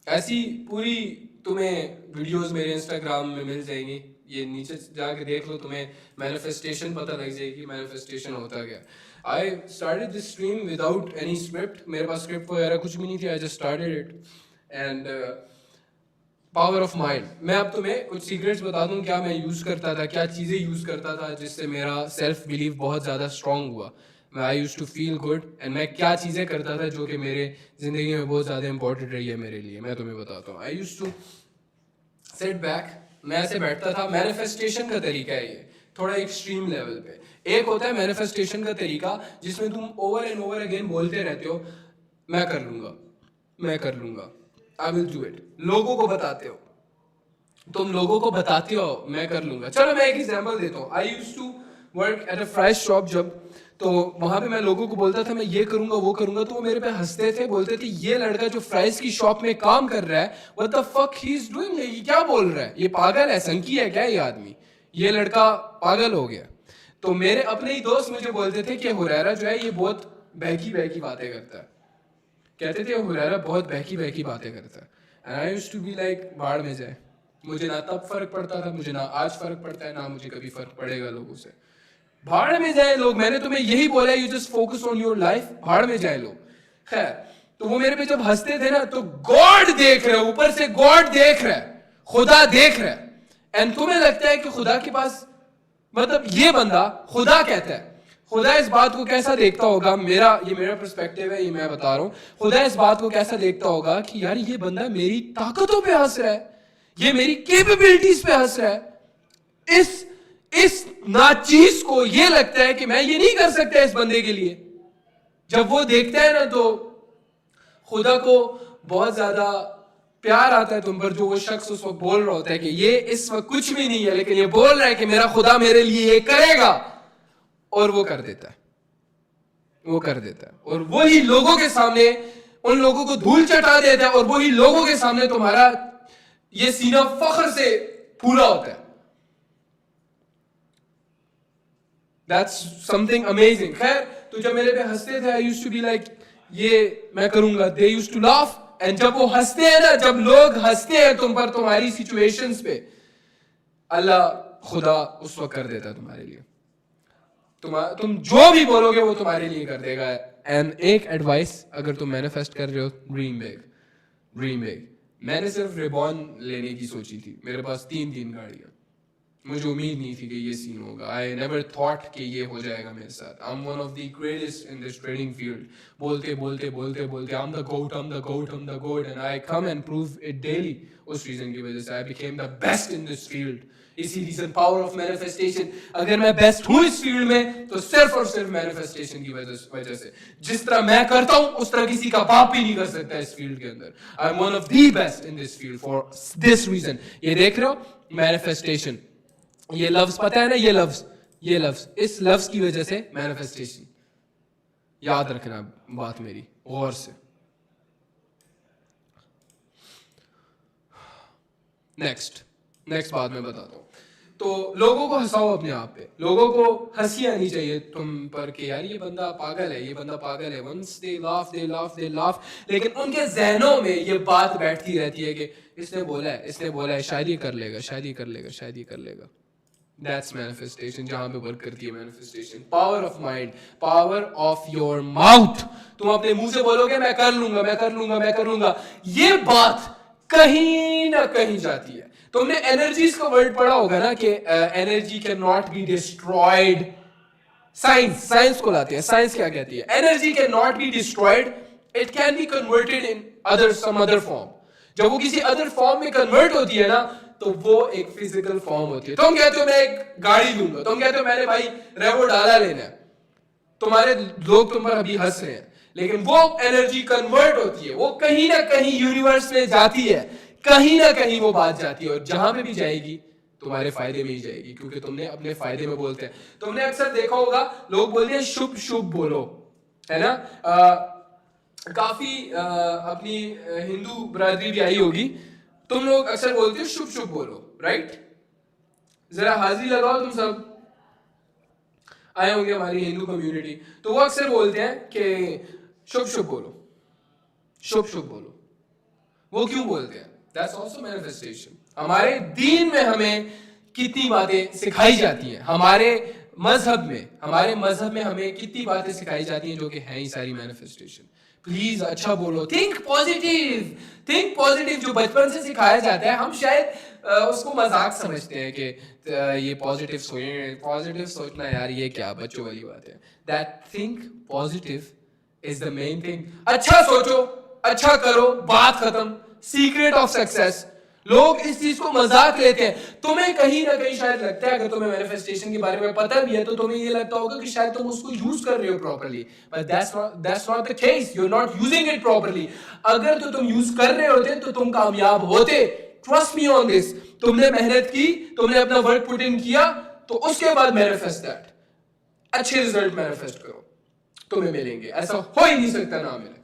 Speaker 1: ऐसी पूरी तुम्हें वीडियोस मेरे इंस्टाग्राम में मिल जाएंगी। ये नीचे जाके देख लो, तुम्हें मैनिफेस्टेशन पता लग जाएगी, मैनिफेस्टेशन होता क्या। I started this stream without any script. मेरे पास स्क्रिप्ट वगैरह कुछ भी नहीं थी। I just started it, and power of mind. मैं अब तुम्हें कुछ सीक्रेट्स बता दूं, क्या मैं यूज़ करता था, क्या चीज़ें यूज़ करता था जिससे मेरा सेल्फ बिलीव बहुत ज़्यादा स्ट्रॉन्ग हुआ। I used to feel good, and मैं क्या चीज़ें करता था जो कि मेरे ज़िंदगी में बहुत ज़्यादा इंपॉर्टेंट रही है मेरे लिए। मैं तुम्हें बताता हूँ। I used to set back, मैं ऐसे बैठता था। मैनिफेस्टेशन का तरीका है ये, थोड़ा एक्सट्रीम लेवल पे। एक होता है मैनिफेस्टेशन का तरीका जिसमें तुम ओवर एंड ओवर अगेन बोलते रहते हो, मैं कर लूँगा, आई विल डू इट। लोगों को बताते हो, तुम लोगों को बताते हो मैं कर लूँगा। चलो मैं एक एग्जाम्पल देता हूँ। I used to work at a fries shop जब, तो वहां पे मैं लोगों को बोलता था मैं ये करूंगा वो करूंगा, तो वो मेरे पे हंसते थे, बोलते थे ये लड़का जो फ्राइज की शॉप में काम कर रहा है, what the fuck he is doing, ये क्या बोल रहा है, ये पागल है, संकी है क्या ये आदमी, ये लड़का पागल हो गया। तो मेरे अपने ही दोस्त मुझे बोलते थे कि हुरैरा जो है ये बहुत बहकी बातें करता है। कहते थे हुरैरा बहुत बहकी बातें करता है। And I used to be like भाड़ में जाए। मुझे ना तब फर्क पड़ता था, मुझे ना आज फर्क पड़ता है, ना मुझे कभी फर्क पड़ेगा लोगों से। भाड़ में जाए लोग, मैंने तुम्हें यही बोला, you just focus on your life, भाड़ में जाए लोग। खैर, तो वो मेरे पे जब हंसते थे ना, तो गॉड देख रहा है, ऊपर से गॉड देख रहा है, खुदा देख रहा है। एंड तुम्हें लगता है कि खुदा के पास, मतलब ये बंदा खुदा कहता है, खुदा इस बात को कैसा देखता होगा, ये मेरा पर्सपेक्टिव है, ये मैं बता रहा हूँ। खुदा इस बात को कैसा देखता होगा कि यार ये बंदा मेरी ताकतों पे हंस रहा है, ये मेरी कैपेबिलिटीज पे हंस रहा है। इस नाचीज को ये लगता है कि मैं ये नहीं कर सकता इस बंदे के लिए। जब वो देखता है ना, तो खुदा को बहुत ज्यादा प्यार आता है तुम पर, जो वो शख्स उस वक्त बोल रहा होता है कि ये इस वक्त कुछ भी नहीं है, लेकिन ये बोल रहा है कि मेरा खुदा मेरे लिए ये करेगा, और वो कर देता है। और वही लोगों के सामने उन लोगों को धूल चटा देता है, और वही लोगों के सामने तुम्हारा ये सीना फख्र से फूला होता है। That's something amazing। खैर, तो जब मेरे पे हंसते थे, I used to be like, ये मैं करूंगा। They used to laugh, and जब वो हंसते हैं ना, जब लोग हंसते हैं तुम पर, तुम्हारी सिचुएशंस पे, अल्लाह खुदा उस वक्त कर देता है तुम्हारे लिए। तुम जो भी बोलोगे वो तुम्हारे लिए कर देगा। एंड एक एडवाइस, अगर तुम मैनिफेस्ट कर रहे हो, ड्रीम बिग। मैंने सिर्फ रिबॉन लेने की सोची थी। मेरे पास तीन गाड़ियां, मुझे उम्मीद नहीं थी कि ये सीन होगा. आई नेवर थॉट कि ये हो जाएगा मेरे साथ. I am one of the greatest in this trading field. बोलते बोलते बोलते बोलते I am the goat, I am the goat, I am the goat, and I come and prove it daily. उस रीजन की वजह से I became the best in this field. इसी reason, power of manifestation. अगर मैं best हूँ इस field में तो सिर्फ और सिर्फ मैनिफेस्टेशन की वजह से. जिस तरह मैं करता हूँ उस तरह किसी का बाप भी नहीं कर सकता इस फील्ड के अंदर. I am one of the best in this field for this reason. ये देख रहे हो, मैनिफेस्टेशन. ये लफ्ज पता है ना, ये लफ्ज, इस लफ्ज की वजह से मैनिफेस्टेशन. याद रखना बात मेरी गौर से. नेक्स्ट बात मैं बताता हूँ. तो लोगों को हंसाओ अपने आप पे. लोगों को हंसी आनी चाहिए तुम पर कि यार ये बंदा पागल है, ये बंदा पागल है. वंस दे लाफ, लेकिन उनके जहनों में ये बात बैठती रहती है कि इसने बोला है शायद ये कर लेगा. That's manifestation. जहां पे वर्क करती है manifestation. Power of mind, power of your mouth. तुम अपने मुंह से बोलोगे मैं कर लूंगा. ये बात कहीं ना कहीं जाती है. तुमने एनर्जीज का वर्ड पढ़ा होगा ना कि energy can not be destroyed. Science को लाते हैं. साइंस क्या कहती है? Energy can not be destroyed, it can be converted in some other form. जब वो किसी अदर फॉर्म में कन्वर्ट होती है ना, तो वो एक फिजिकल फॉर्म होती है. तुम कहते हो मैं एक गाड़ी लूंगा, तुम कहते हो मैंने भाई रेवो डाला लेना है. तुम्हारे लोग तुम पर अभी हंस रहे हैं, लेकिन वो एनर्जी कन्वर्ट होती है. वो कहीं ना कहीं यूनिवर्स में जाती है, कहीं ना कहीं वो बात जाती है, और जहां पे भी जाएगी तुम्हारे फायदे में ही जाएगी, क्योंकि तुमने अपने फायदे में बोलते हैं. तुमने अक्सर देखा होगा लोग बोलते हैं शुभ शुभ बोलो, है ना. काफी अपनी हिंदू बरादरी भी आई होगी. तुम लोग अक्सर बोलते हो शुभ शुभ बोलो, राइट. जरा हाजिरी लगाओ, तुम सब आए होंगे हमारी हिंदू कम्युनिटी. तो वो अक्सर बोलते हैं कि शुभ शुभ बोलो. वो क्यों बोलते हैं? That's also manifestation. हमारे दीन में हमें कितनी बातें सिखाई जाती हैं, हमारे मजहब में हमें कितनी बातें सिखाई जाती हैं जो कि हैं ही सारी मैनिफेस्टेशन. प्लीज अच्छा बोलो. Think positive. जो बचपन से सिखाया जाता है, हम शायद उसको मजाक समझते हैं कि ये पॉजिटिव सोचना यार ये क्या बच्चों वाली बात है. That think positive is the main thing. अच्छा सोचो, अच्छा करो, बात खत्म. Secret of success. लोग इस चीज को मजाक लेते हैं. तुम्हें कहीं ना कहीं शायद लगता है, अगर तुम्हें मैनिफेस्टेशन के बारे में पता भी है, तो तुम्हें ये लगता होगा कि शायद तुम उसको यूज कर रहे हो properly. But that's not the case. You are not using it properly. अगर तो तुम यूज कर रहे होते तो तुम कामयाब होते. Trust me on this. तुमने मेहनत की, तुमने अपना वर्क पुट इन किया, तो उसके बाद मैनिफेस्ट दैट. अच्छे रिजल्ट मैनिफेस्ट करो, तुम्हें मिलेंगे. ऐसा हो ही नहीं सकता ना मिले.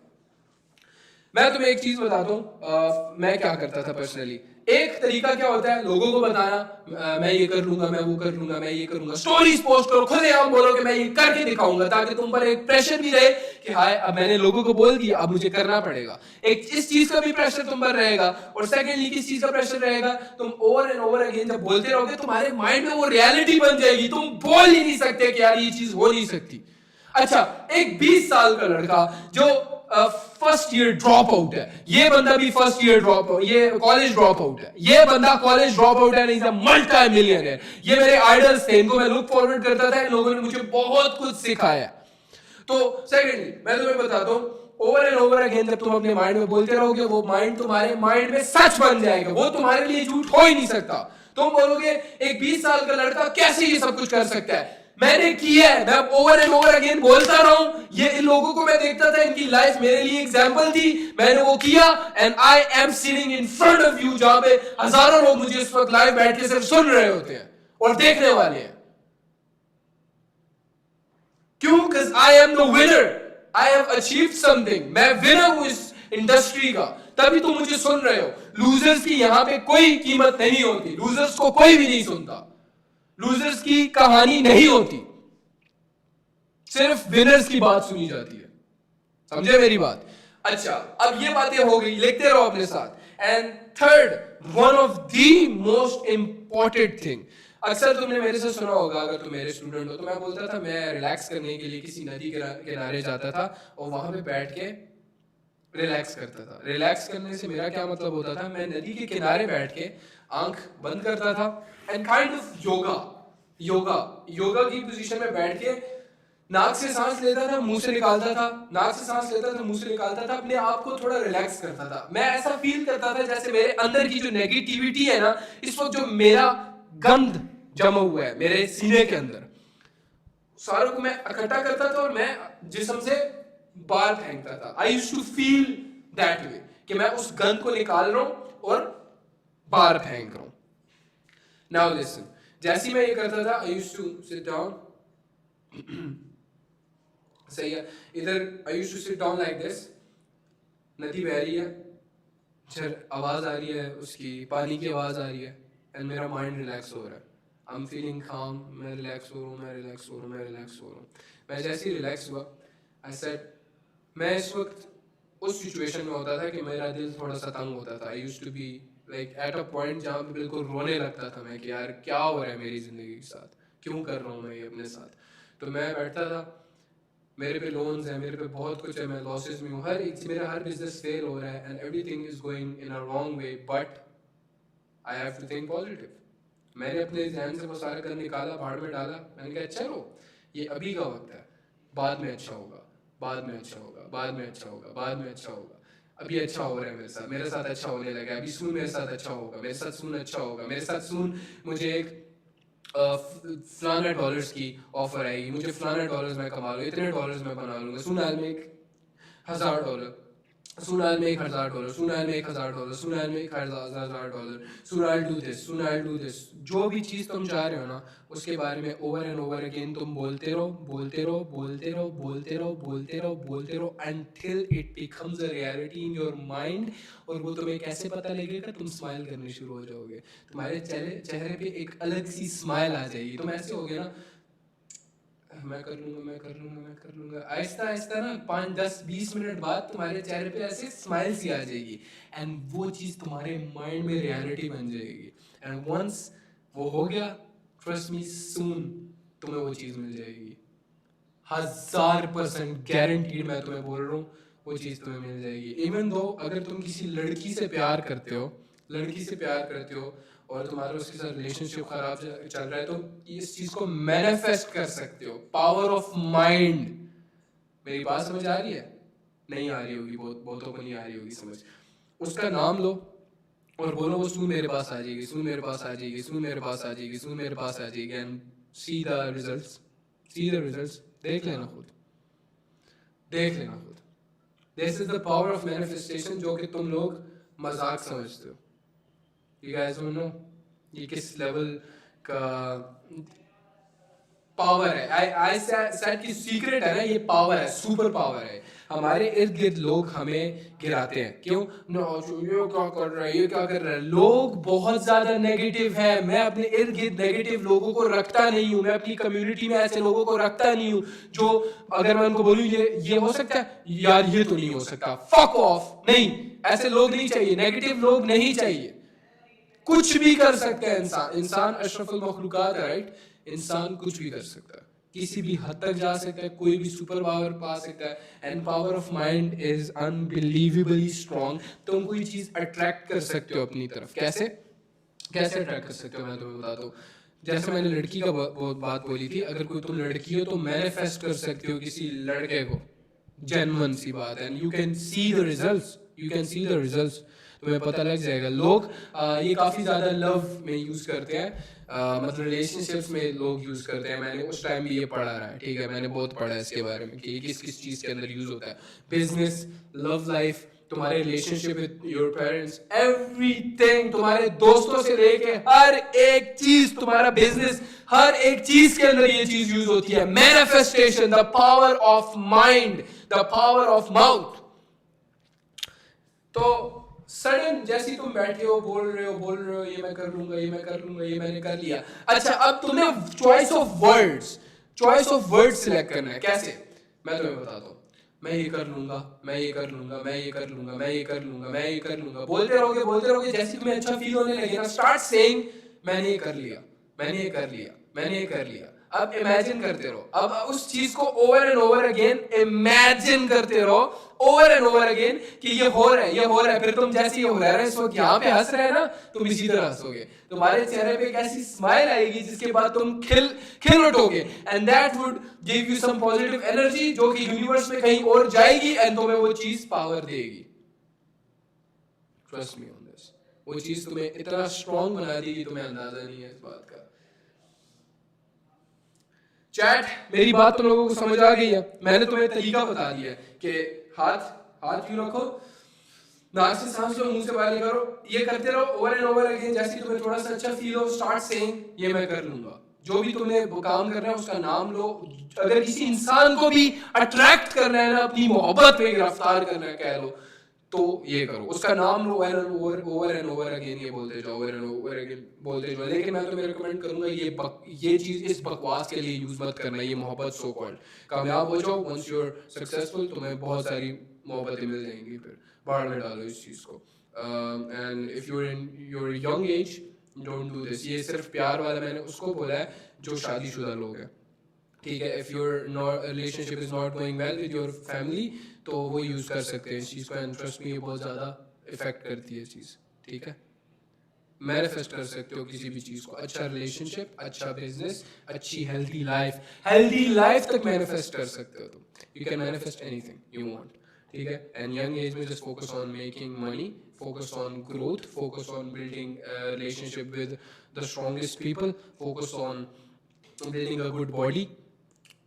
Speaker 1: मैं तुम्हें एक चीज बताता हूँ, मैं क्या करता था पर्सनली. एक तरीका क्या होता है लोगों को बताना, मैं ये कर लूंगा, मैं वो कर लूंगा, मैं ये करूंगा. स्टोरीज पोस्ट करो, खुलेआम बोलो कि मैं ये करके दिखाऊंगा, ताकि तुम पर एक प्रेशर भी रहे कि हाय अब मैंने लोगों को बोल दिया, अब मुझे करना पड़ेगा. एक इस चीज का भी प्रेशर तुम पर रहेगा. और सेकेंडली किस चीज का प्रेशर रहेगा? तुम ओवर एंड ओवर अगेन जब बोलते रहोगे, तुम्हारे माइंड में वो रियलिटी बन जाएगी. तुम बोल ही नहीं सकते कि यार ये चीज हो नहीं सकती. अच्छा, एक 20 साल का लड़का जो फर्स्ट ईयर ड्रॉप आउट है, ये बंदा भी फर्स्ट ईयर ये कॉलेज ड्रॉप आउट है, ये बंदा कॉलेज ड्रॉप आउट है, इज अ मल्टी मिलियनर. ये मेरे आइडल्स थे, इनको मैं लुक फॉरवर्ड करता था. इन लोगों ने मुझे बहुत कुछ सिखाया. तो सेकेंडली मैं तुम्हें बताता हूँ, ओवर एंड ओवर अगेन जब तुम अपने माइंड में बोलते रहोगे, वो माइंड तुम्हारे माइंड में सच बन जाएगा. वो तुम्हारे लिए झूठ हो ही नहीं सकता. तुम बोलोगे एक 20 साल का लड़का कैसे ये सब कुछ कर सकता है? मैंने किया है. मैं ओवर एंड ओवर अगेन बोलता रहा हूं. ये इन लोगों को मैं देखता था, इनकी लाइफ मेरे लिए एग्जांपल थी. मैंने वो किया, and I am sitting in front of you, जहां पे हजारों लोग मुझे इस वक्त लाइव बैठ के सिर्फ सुन रहे होते हैं और देखने वाले हैं. क्यों? Because I am the winner. I have achieved something. मैं विनर हूं इस इंडस्ट्री का, तभी तुम मुझे सुन रहे हो. लूजर्स की यहां पे कोई कीमत नहीं होती. लूजर्स को कोई भी नहीं सुनता. लूजर्स की कहानी नहीं होती, सिर्फ विनर्स की बात सुनी जाती है. समझे मेरी बात? अच्छा, अब ये बातें हो गई, लिखते रहो अपने साथ. And third, one of the most important thing, अक्सर तुमने मेरे से सुना होगा, अगर तुम मेरे स्टूडेंट हो, तो मैं बोलता था मैं रिलैक्स करने के लिए किसी नदी के किनारे जाता था और वहां पे बैठ के रिलैक्स करता था. रिलैक्स करने से मेरा क्या मतलब होता था? मैं नदी के किनारे बैठ के आंख बंद करता था एंड काइंड ऑफ योगा की पोजीशन में बैठ के नाक से सांस लेता था, मुंह से निकालता था, नाक से सांस लेता था, मुंह से निकालता था, अपने आप को थोड़ा रिलैक्स करता था। मैं ऐसा फील करता था जैसे मेरे अंदर की जो नेगेटिविटी है ना, इस वक्त जो मेरा गंद जमा हुआ है मेरे सीने के अंदर, सारों को मैं इकट्ठा करता था और मैं जिस्म से बाहर फेंकता था। I used to feel that way कि मैं उस गंद को निकाल रहा हूं और बाहर फेंक रहा हूं। नाउ लिसन, जैसे ही मैं ये करता था, I used to sit down. सही है, इधर I used to sit down like this, नदी बह रही है, आवाज आ रही है उसकी, पानी की आवाज आ रही है, एंड मेरा माइंड रिलैक्स हो रहा है। आई एम फीलिंग काम, मैं रिलैक्स हो रहा हूँ, मैं रिलैक्स हो रहा हूँ, मैं रिलैक्स हो रहा हूँ। मैं जैसे ही रिलैक्स हुआ, आई सेड, मैं इस वक्त उस सिचुएशन में होता था कि मेरा दिल थोड़ा सा तंग होता था। I used to be like at a point जहाँ पे बिल्कुल रोने लगता था मैं कि यार क्या हो रहा है मेरी जिंदगी के साथ, क्यों कर रहा हूँ मैं ये अपने साथ। तो मैं बैठता था, मेरे पे लोन्स हैं, मेरे पे बहुत कुछ है, मैं लॉसेस में हूँ, मेरा हर बिजनेस फेल हो रहा है and everything is going in a wrong way, but I have to think positive. मैंने अपने ध्यान से वो सारा कर निकाला, भाड़ में डाला। मैंने कहा चलो ये अभी का वक्त है, बाद में अच्छा होगा, बाद में अच्छा होगा, बाद में अच्छा होगा, बाद में अच्छा होगा। अभी अच्छा हो रहा है मेरे साथ अच्छा होने लगा। अभी सून मेरे साथ अच्छा होगा, मेरे साथ सून अच्छा होगा, मेरे साथ सून मुझे एक फलाना डॉलर्स की ऑफर आएगी, मुझे फलाना डॉलर्स मैं कमा लूँ, इतने डॉलर्स मैं बना लूँगा, सुनाल में $1,000, सुनाल में $1,000, सुनाल में $1,000, सुनाल में $1,000, सुनाल डू दिस। जो भी चीज़ तुम चाह रहे हो ना, उसके बारे में ओवर एंड ओवर अगेन तुम बोलते रहो until it becomes a reality in your mind। और वो तुम्हें कैसे पता लगेगा? तुम स्माइल करने शुरू हो जाओगे, तुम्हारे चेहरे पे एक अलग सी स्माइल आ जाएगी। तुम ऐसे हो गए ना, मैं कर लूंगा, आहिस्ता आहिस्ता ना 5-10-20 मिनट बाद तुम्हारे चेहरे पे ऐसे स्माइल सी आ जाएगी, एंड वो चीज़ तुम्हारे माइंड में रियलिटी बन जाएगी। एंड वंस वो हो गया, ट्रस्ट मी, सून तुम्हें वो चीज़ मिल जाएगी, 1000% गारंटीड। मैं तुम्हें बोल रहा हूँ, वो चीज़ तुम्हें मिल जाएगी। इवन दो अगर तुम किसी लड़की से प्यार करते हो और तुम्हारा उसके साथ रिलेशनशिप खराब चल रहा है, तो इस चीज को मैनिफेस्ट कर सकते हो। Power of mind. मेरी बात समझ आ रही है? नहीं आ रही होगी, बहुतों को नहीं आ रही होगी समझ। उसका नाम लो और बोलो वो सून मेरे पास आ जाएगी, सून मेरे पास आ जाएगी, सून मेरे पास आ जाएगी, सून मेरे पास आ जाएगी, एंड सी द रिजल्ट्स। देख लेना खुद। This is the power of manifestation, जो कि तुम लोग मजाक समझते हो। You guys don't know ये किस लेवल का पावर है। आई सेड की सीक्रेट है ना, ये पावर है, सुपर पावर है। हमारे इर्द गिर्द लोग हमें गिराते हैं, क्यों? ये क्या कर रहा है, लोग बहुत ज्यादा नेगेटिव है। मैं अपने इर्द गिर्द नेगेटिव लोगों को रखता नहीं हूँ, मैं अपनी कम्युनिटी में ऐसे लोगों को रखता नहीं हूँ जो अगर मैं उनको बोलूँ ये हो सकता है, यार ये तो नहीं हो सकता, फक ऑफ। नहीं, ऐसे लोग नहीं चाहिए, नेगेटिव लोग नहीं चाहिए। कुछ भी कर सकते हैं इंसान अशरफुल मखलूकात है, राइट? इंसान कुछ भी कर सकता है, किसी भी हद तक जा सकता है, कोई भी सुपर पावर पा सकता है। And power of mind is unbelievably strong. तुम कोई चीज अट्रैक्ट कर सकते हो अपनी तरफ। कैसे अट्रैक्ट कर सकते हो, मैं तुम्हें बताता हूँ। जैसे मैंने लड़की का बात बोली थी, अगर कोई तुम लड़की हो तो मैनिफेस्ट कर सकते हो किसी लड़के को, जेन्युइन सी बात है। And you can see the results, तुम्हें पता लग जाएगा। लोग ये काफ़ी ज़्यादा लव में यूज़ करते हैं, मतलब रिलेशनशिप्स में लोग यूज़ करते हैं। मैंने उस टाइम भी ये पढ़ा रहा है, ठीक है, मैंने बहुत पढ़ा है इसके बारे में कि किस चीज़ के अंदर यूज़ होता है। बिजनेस, लव लाइफ, तुम्हारे relationship with your parents, everything, तुम्हारे दोस्तों से लेके हर एक चीज़, तुम्हारा बिजनेस, हर एक चीज़ के अंदर ये चीज़ यूज़ होती है। Manifestation, the power of mind, the power of mouth. तो सडन जैसे तुम बैठे हो, बोल रहे हो ये मैं कर लूंगा, ये मैंने कर लिया। अच्छा, अब तुम्हें चॉइस ऑफ वर्ड्स सिलेक्ट करना है। कैसे? मैं तुम्हें बताता हूँ। मैं ये कर लूंगा, बोलते रहोगे। जैसे तुम्हें अच्छा फील होने लगे ना, स्टार्ट सेइंग मैंने ये कर लिया। अब इमेजिन करते रहो, अब उस चीज को over and over again imagine करते रहो, ओवर एंड ओवर अगेन कि ये हो रहा है, ये हो रहा है। फिर तुम जैसे ये हो रहा है इस वक्त यहाँ पे हंस रहे हैं ना, तुम इसी तरह हंसोगे, तुम्हारे चेहरे पे एक ऐसी स्माइल आएगी जिसके बाद तुम खिल उठोगे, and that would give you some positive energy जो कि यूनिवर्स में कहीं और जाएगी एंड तुम्हें वो चीज पावर देगी। ट्रस्ट मी ऑन दिस, वो चीज तुम्हें इतना स्ट्रांग बना देगी, तुम्हें अंदाजा नहीं है इस बात का। चैट, मेरी बात तुम लोगों को समझ आ गई है? मैंने तुम्हें तरीका बता दिया है कि हाथ यूं रखो, नाक से सांस लो, मुंह से बाहर निकालो, ये करते रहो ओवर एंड ओवर अगेन। जैसे ही तुम्हें थोड़ा सा अच्छा फील हो, स्टार्ट सेइंग ये मैं कर लूंगा। जो भी तुमने वो काम करना है उसका नाम लो। अगर किसी इंसान को भी अट्रैक्ट करना है ना, अपनी मोहब्बत में गिरफ्तार करना है कह लो, तो ये करो, उसका नाम लो, ओवर एंड ओवर अगेन ये बोलते जाओ, ओवर एंड ओवर अगेन बोलते जाओ। लेकिन मैं तुम्हें रिकमेंड करूंगा ये चीज इस बकवास के लिए यूज मत करना, ये मोहब्बत सो कॉल्ड। कामयाब हो जाओ, वंस यू आर सक्सेसफुल, तुम्हें बहुत सारी मोहब्बतें मिल जाएंगी, फिर बाहर में डालो इस चीज को। And if you in your young age, don't do this. ये सिर्फ प्यार वाला मैंने उसको बोला है जो शादीशुदा लोग हैं, ठीक है। If your relationship is not going well with your family, तो वो यूज कर सकते हैं इस चीज को, एंड ट्रस्ट मी ये बहुत ज्यादा इफेक्ट करती है चीज, ठीक है। मैनिफेस्ट कर सकते हो किसी भी चीज को, अच्छा रिलेशनशिप, अच्छा बिजनेस, अच्छी हेल्दी लाइफ तक मैनिफेस्ट कर सकते हो तुम। You can manifest anything you want, ठीक है। एंड यंग एज में just focus on making money, focus on growth, focus on building relationship with the strongest people, focus on building a good body,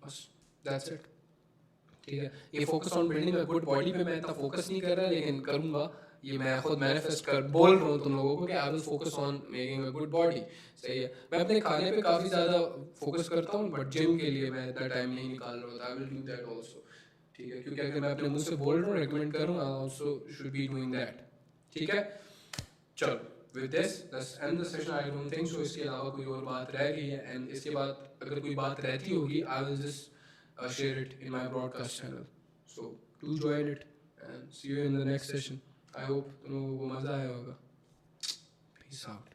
Speaker 1: बस that's it, ठीक है। ये focus on building a good body पे मैं इतना focus नहीं कर रहा, लेकिन करूंगा। ये मैं खुद मैनिफेस्ट कर बोल रहा हूँ तुम लोगों को कि I will focus on making a good body, सही है। मैं अपने खाने पे काफ़ी ज़्यादा फोकस करता हूँ, बट जिम के लिए मैं इतना टाइम नहीं निकाल रहा होता। I will do that also, ठीक है, क्योंकि अगर मैं अपने मुंह से बोल रहा हूँ, रिकमेंड कर रहा हूँ, I also should be doing that, ठीक है। चलो, with this let's end the session. I don't think so इसके अलावा कोई और बात रह गई है, एंड इसके बाद अगर कोई बात रहती होगी, I will just share it in my broadcast channel, so do join it and see you in the next session. I hope तुम लोगों को मज़ा आया होगा। Peace out.